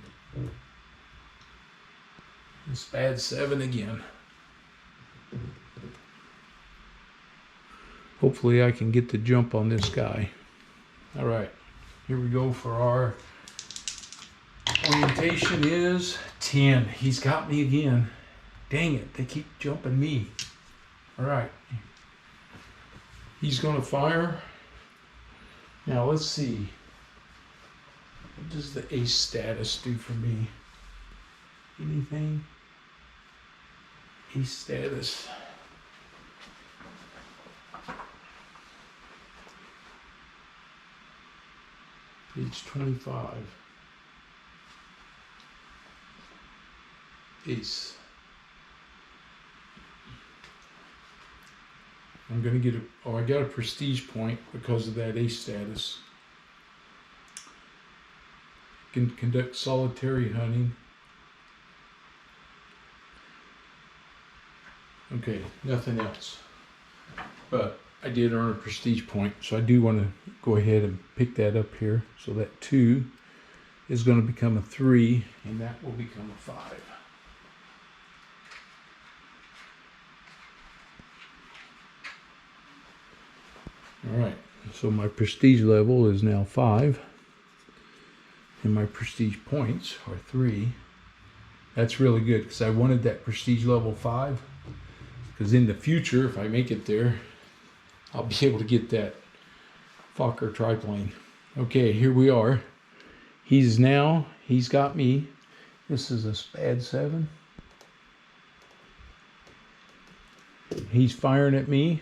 SPAD 7 again. Hopefully I can get the jump on this guy. All right, here we go for our orientation is 10. He's got me again. Dang it, they keep jumping me. All right. He's going to fire. Now let's see. What does the ace status do for me? Anything? Ace status. Page 25. Ace. I'm going to get I got a prestige point because of that ace status. Can conduct solitary hunting. Okay, nothing else. But I did earn a prestige point, so I do want to go ahead and pick that up here. So that 2 is going to become a 3, and that will become a 5. All right, so my prestige level is now 5, and my prestige points are 3. That's really good because I wanted that prestige level 5, because in the future, if I make it there, I'll be able to get that Fokker triplane. Okay, here we are. He's got me. This is a SPAD 7. He's firing at me.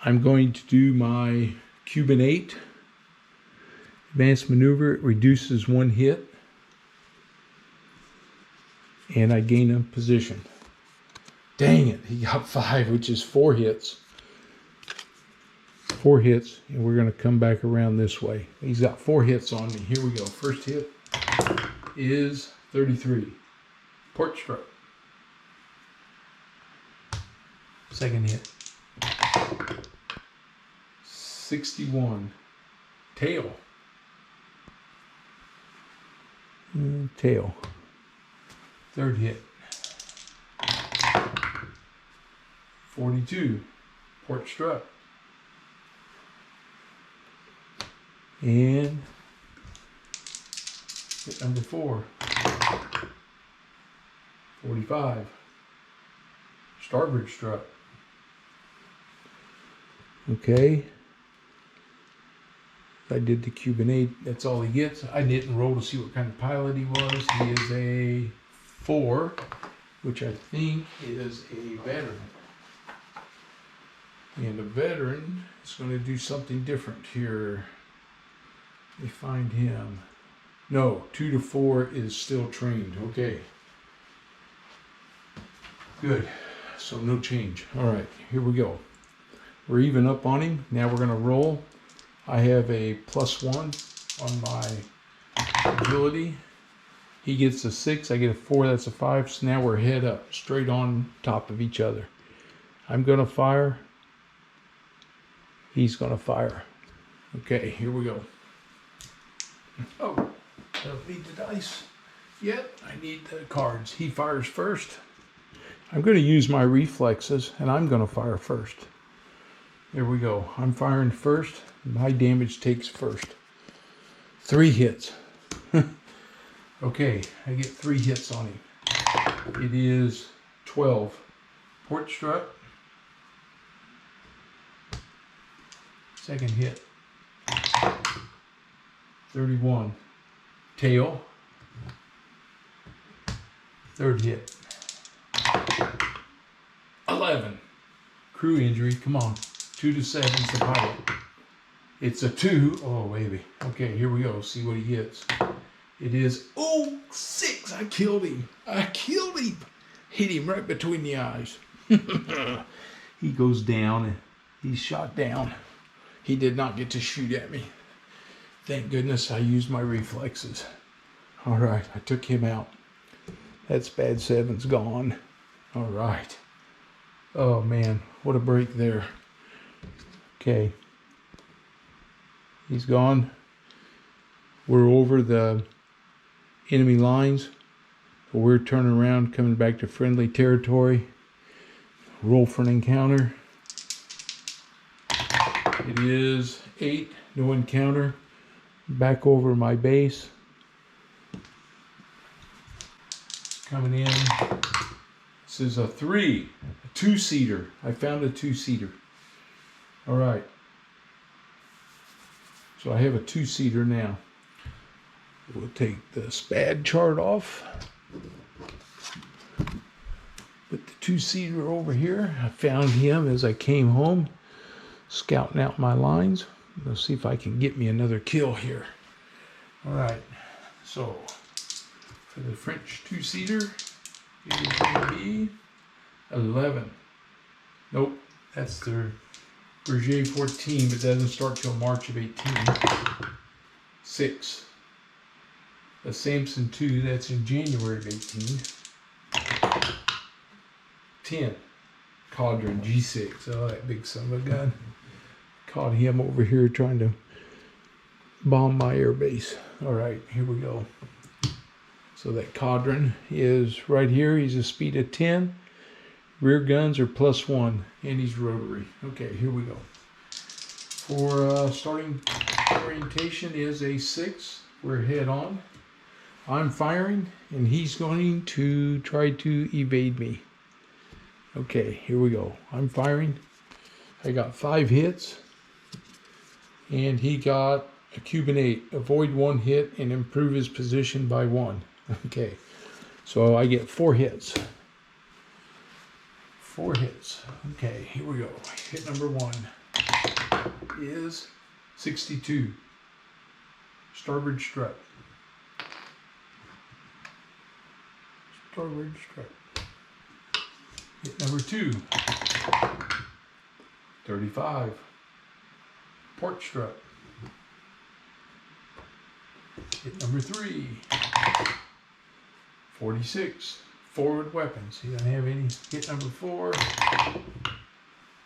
I'm going to do my Cuban 8. Advanced maneuver. It reduces 1 hit. And I gain a position. Dang it, he got 5, which is 4 hits. 4 hits, and we're going to come back around this way. He's got 4 hits on me. Here we go. First hit is 33. Port stroke. Second hit. 61. Tail. Tail. Third hit. 42. Port strut. And hit number 4. 45. Starboard strut. Okay. I did the Cuban 8. That's all he gets. I didn't roll to see what kind of pilot he was. He is a 4, which I think is a veteran. And a veteran is going to do something different here. Let me find him. No, 2 to 4 is still trained. Okay. Good. So no change. All right, here we go. We're even up on him. Now we're going to roll. I have a +1 on my agility. He gets a 6. I get a 4. That's a 5. So now we're head up, straight on top of each other. I'm going to fire. He's going to fire. Okay, here we go. Oh, I don't need the dice yet. I need the cards. He fires first. I'm going to use my reflexes, and I'm going to fire first. There we go. I'm firing first. My damage takes first. 3 hits. Okay, I get 3 hits on him. It is 12. Port strut. Second hit. 31. Tail. Third hit. 11. Crew injury. Come on. 2 to 7 is the pilot. It's a 2. Oh, baby. Okay, here we go. See what he gets. It is, 6. I killed him. I killed him. Hit him right between the eyes. He goes down and he's shot down. He did not get to shoot at me. Thank goodness I used my reflexes. All right, I took him out. That's bad 7's gone. All right. Oh, man, what a break there. Okay. He's gone. We're over the enemy lines. We're turning around, coming back to friendly territory. Roll for an encounter. It is 8, no encounter. Back over my base. Coming in. This is a 3, a 2-seater. I found a 2-seater. All right. So I have a 2-seater now. We'll take the SPAD chart off. Put the 2-seater over here. I found him as I came home, scouting out my lines. Let's see if I can get me another kill here. All right. So for the French 2-seater, it is going to be 11. Nope, that's their Berger 14, but it doesn't start till March of 18. 6. A Samson 2, that's in January of 18. 10. Cadron G6. Oh, that big son of a gun. Caught him over here trying to bomb my air base. All right, here we go. So that Cadron is right here. He's a speed of 10. Rear guns are +1, and he's rotary. Okay, here we go. For starting orientation is a 6. We're head on. I'm firing, and he's going to try to evade me. Okay, here we go. I'm firing. I got 5 hits, and he got a Cuban 8. Avoid 1 hit and improve his position by 1. Okay, so I get 4 hits. 4 hits. Okay, here we go. Hit number 1 is 62. Starboard strut. Starboard strut. Hit number 2. 35. Port strut. Hit number 3. 46. Forward weapons. He doesn't have any. Hit number 4.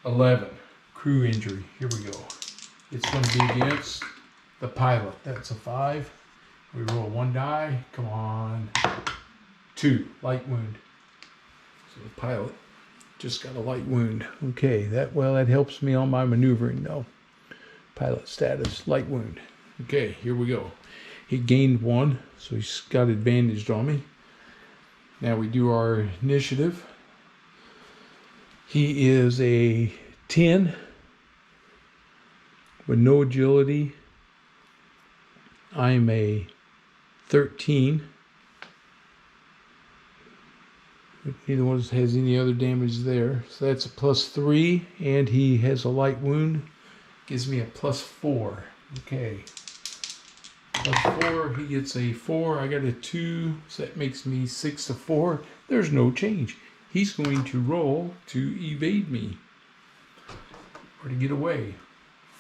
11. Crew injury. Here we go. It's going to be against the pilot. That's a 5. We roll 1 die. Come on. 2. Light wound. So the pilot just got a light wound. Okay, that helps me on my maneuvering though. Pilot status, light wound. Okay, here we go. He gained 1, so he's got advantaged on me. Now we do our initiative. He is a 10 with no agility, I'm a 13. Neither one has any other damage there. So that's a +3, and he has a light wound. Gives me a +4. Okay. +4, he gets a 4. I got a 2, so that makes me 6 to 4. There's no change. He's going to roll to evade me, or to get away.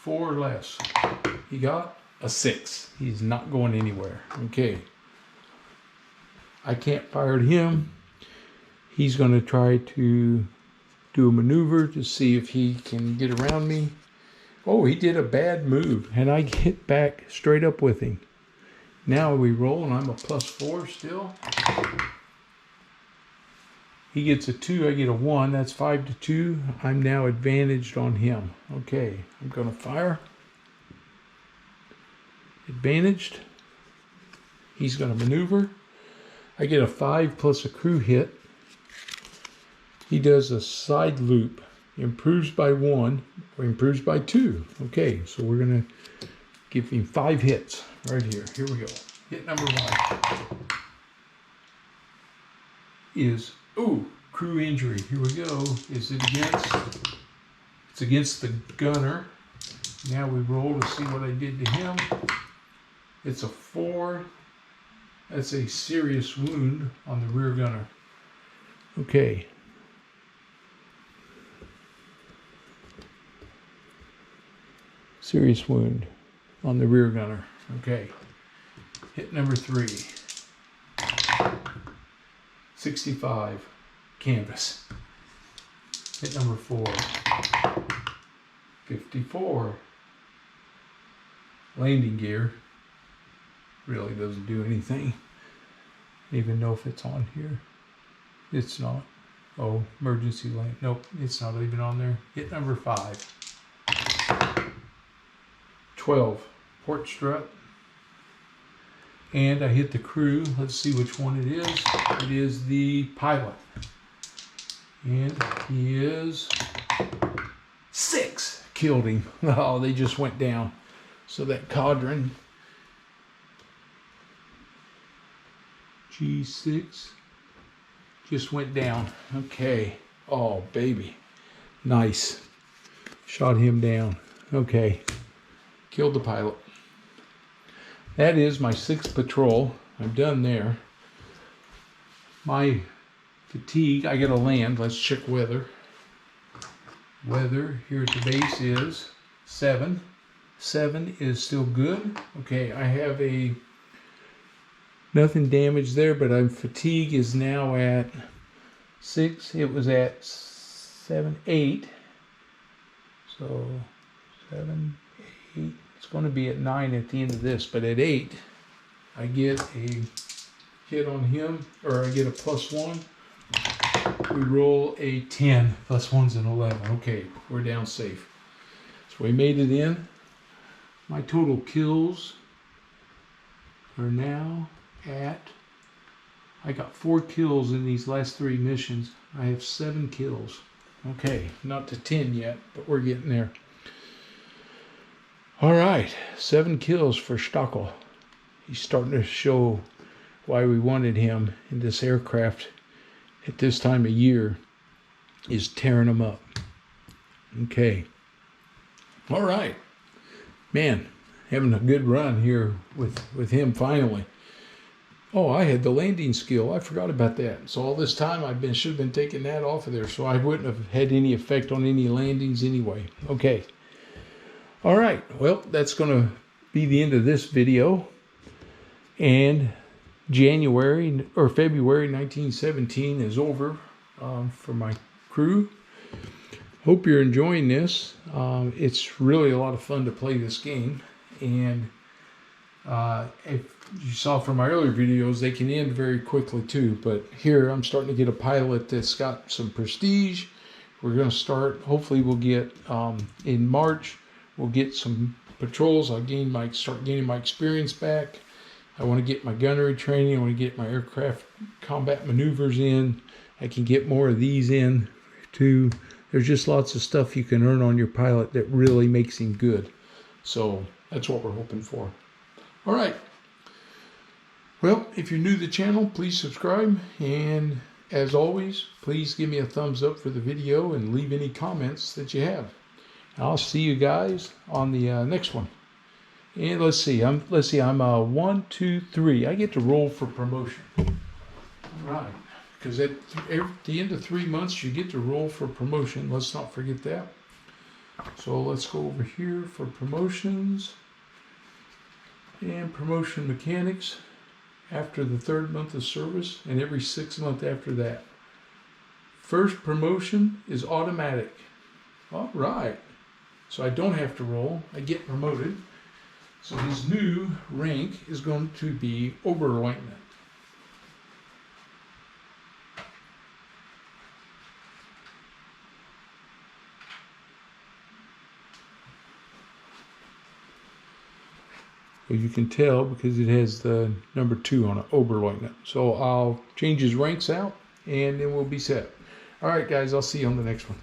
4 or less. He got a 6. He's not going anywhere. Okay. I can't fire at him. He's going to try to do a maneuver to see if he can get around me. Oh, he did a bad move, and I hit back straight up with him. Now we roll, and I'm a +4 still. He gets a 2, I get a 1. That's 5 to 2. I'm now advantaged on him. Okay, I'm going to fire. Advantaged. He's going to maneuver. I get a 5 plus a crew hit. He does a side loop. Improves by 1 or improves by 2. Okay, so we're going to give him 5 hits right here. Here we go. Hit number 1 is, ooh, crew injury. Here we go. Is it against? It's against the gunner. Now we roll to see what I did to him. It's a 4. That's a serious wound on the rear gunner. Okay. Serious wound on the rear gunner. Okay. Hit number 3. 65. Canvas. Hit number 4. 54. Landing gear. Really doesn't do anything. Even know if it's on here. It's not. Oh, emergency land. Nope, it's not even on there. Hit number 5. 12. Port strut. And I hit the crew. Let's see which one it is. It is the pilot. And he is 6. Killed him. Oh, they just went down. So that cadron G6 just went down. Okay. Oh, baby. Nice. Shot him down. Okay. Killed the pilot. That is my 6th patrol. I'm done there. My fatigue, I gotta land. Let's check weather. Weather here at the base is 7. 7 is still good. Okay, I have nothing damaged there, but fatigue is now at 6. It was at 7, 8. So 7, 8. It's going to be at 9 at the end of this, but at 8, I get a hit on him, or I get a +1. We roll a 10. +1's an 11. Okay, we're down safe. So we made it in. My total kills are now at, I got 4 kills in these last 3 missions. I have 7 kills. Okay, not to 10 yet, but we're getting there. All right, 7 kills for Stachel. He's starting to show why we wanted him in this aircraft at this time of year, is tearing them up. Okay. All right. Man, having a good run here with him finally. Oh, I had the landing skill. I forgot about that. So all this time should have been taking that off of there, so I wouldn't have had any effect on any landings anyway. Okay. All right. Well, that's going to be the end of this video. And January or February 1917 is over for my crew. Hope you're enjoying this. It's really a lot of fun to play this game, and if you saw from my earlier videos, they can end very quickly too. But here I'm starting to get a pilot that's got some prestige. We're going to start, hopefully we'll get in March, we'll get some patrols. I'll start gaining my experience back. I want to get my gunnery training. I want to get my aircraft combat maneuvers in. I can get more of these in too. There's just lots of stuff you can earn on your pilot that really makes him good. So that's what we're hoping for. All right. Well, if you're new to the channel, please subscribe. And as always, please give me a thumbs up for the video and leave any comments that you have. I'll see you guys on the next one. And let's see, I'm 1, 2, 3. I get to roll for promotion. All right. Because at the end of 3 months, you get to roll for promotion. Let's not forget that. So let's go over here for promotions and promotion mechanics after the 3rd month of service and every 6th month after that. First promotion is automatic. All right. So I don't have to roll. I get promoted. So his new rank is going to be Leutnant. Well, you can tell because it has the number 2 on it, Leutnant. So I'll change his ranks out and then we'll be set. All right, guys, I'll see you on the next one.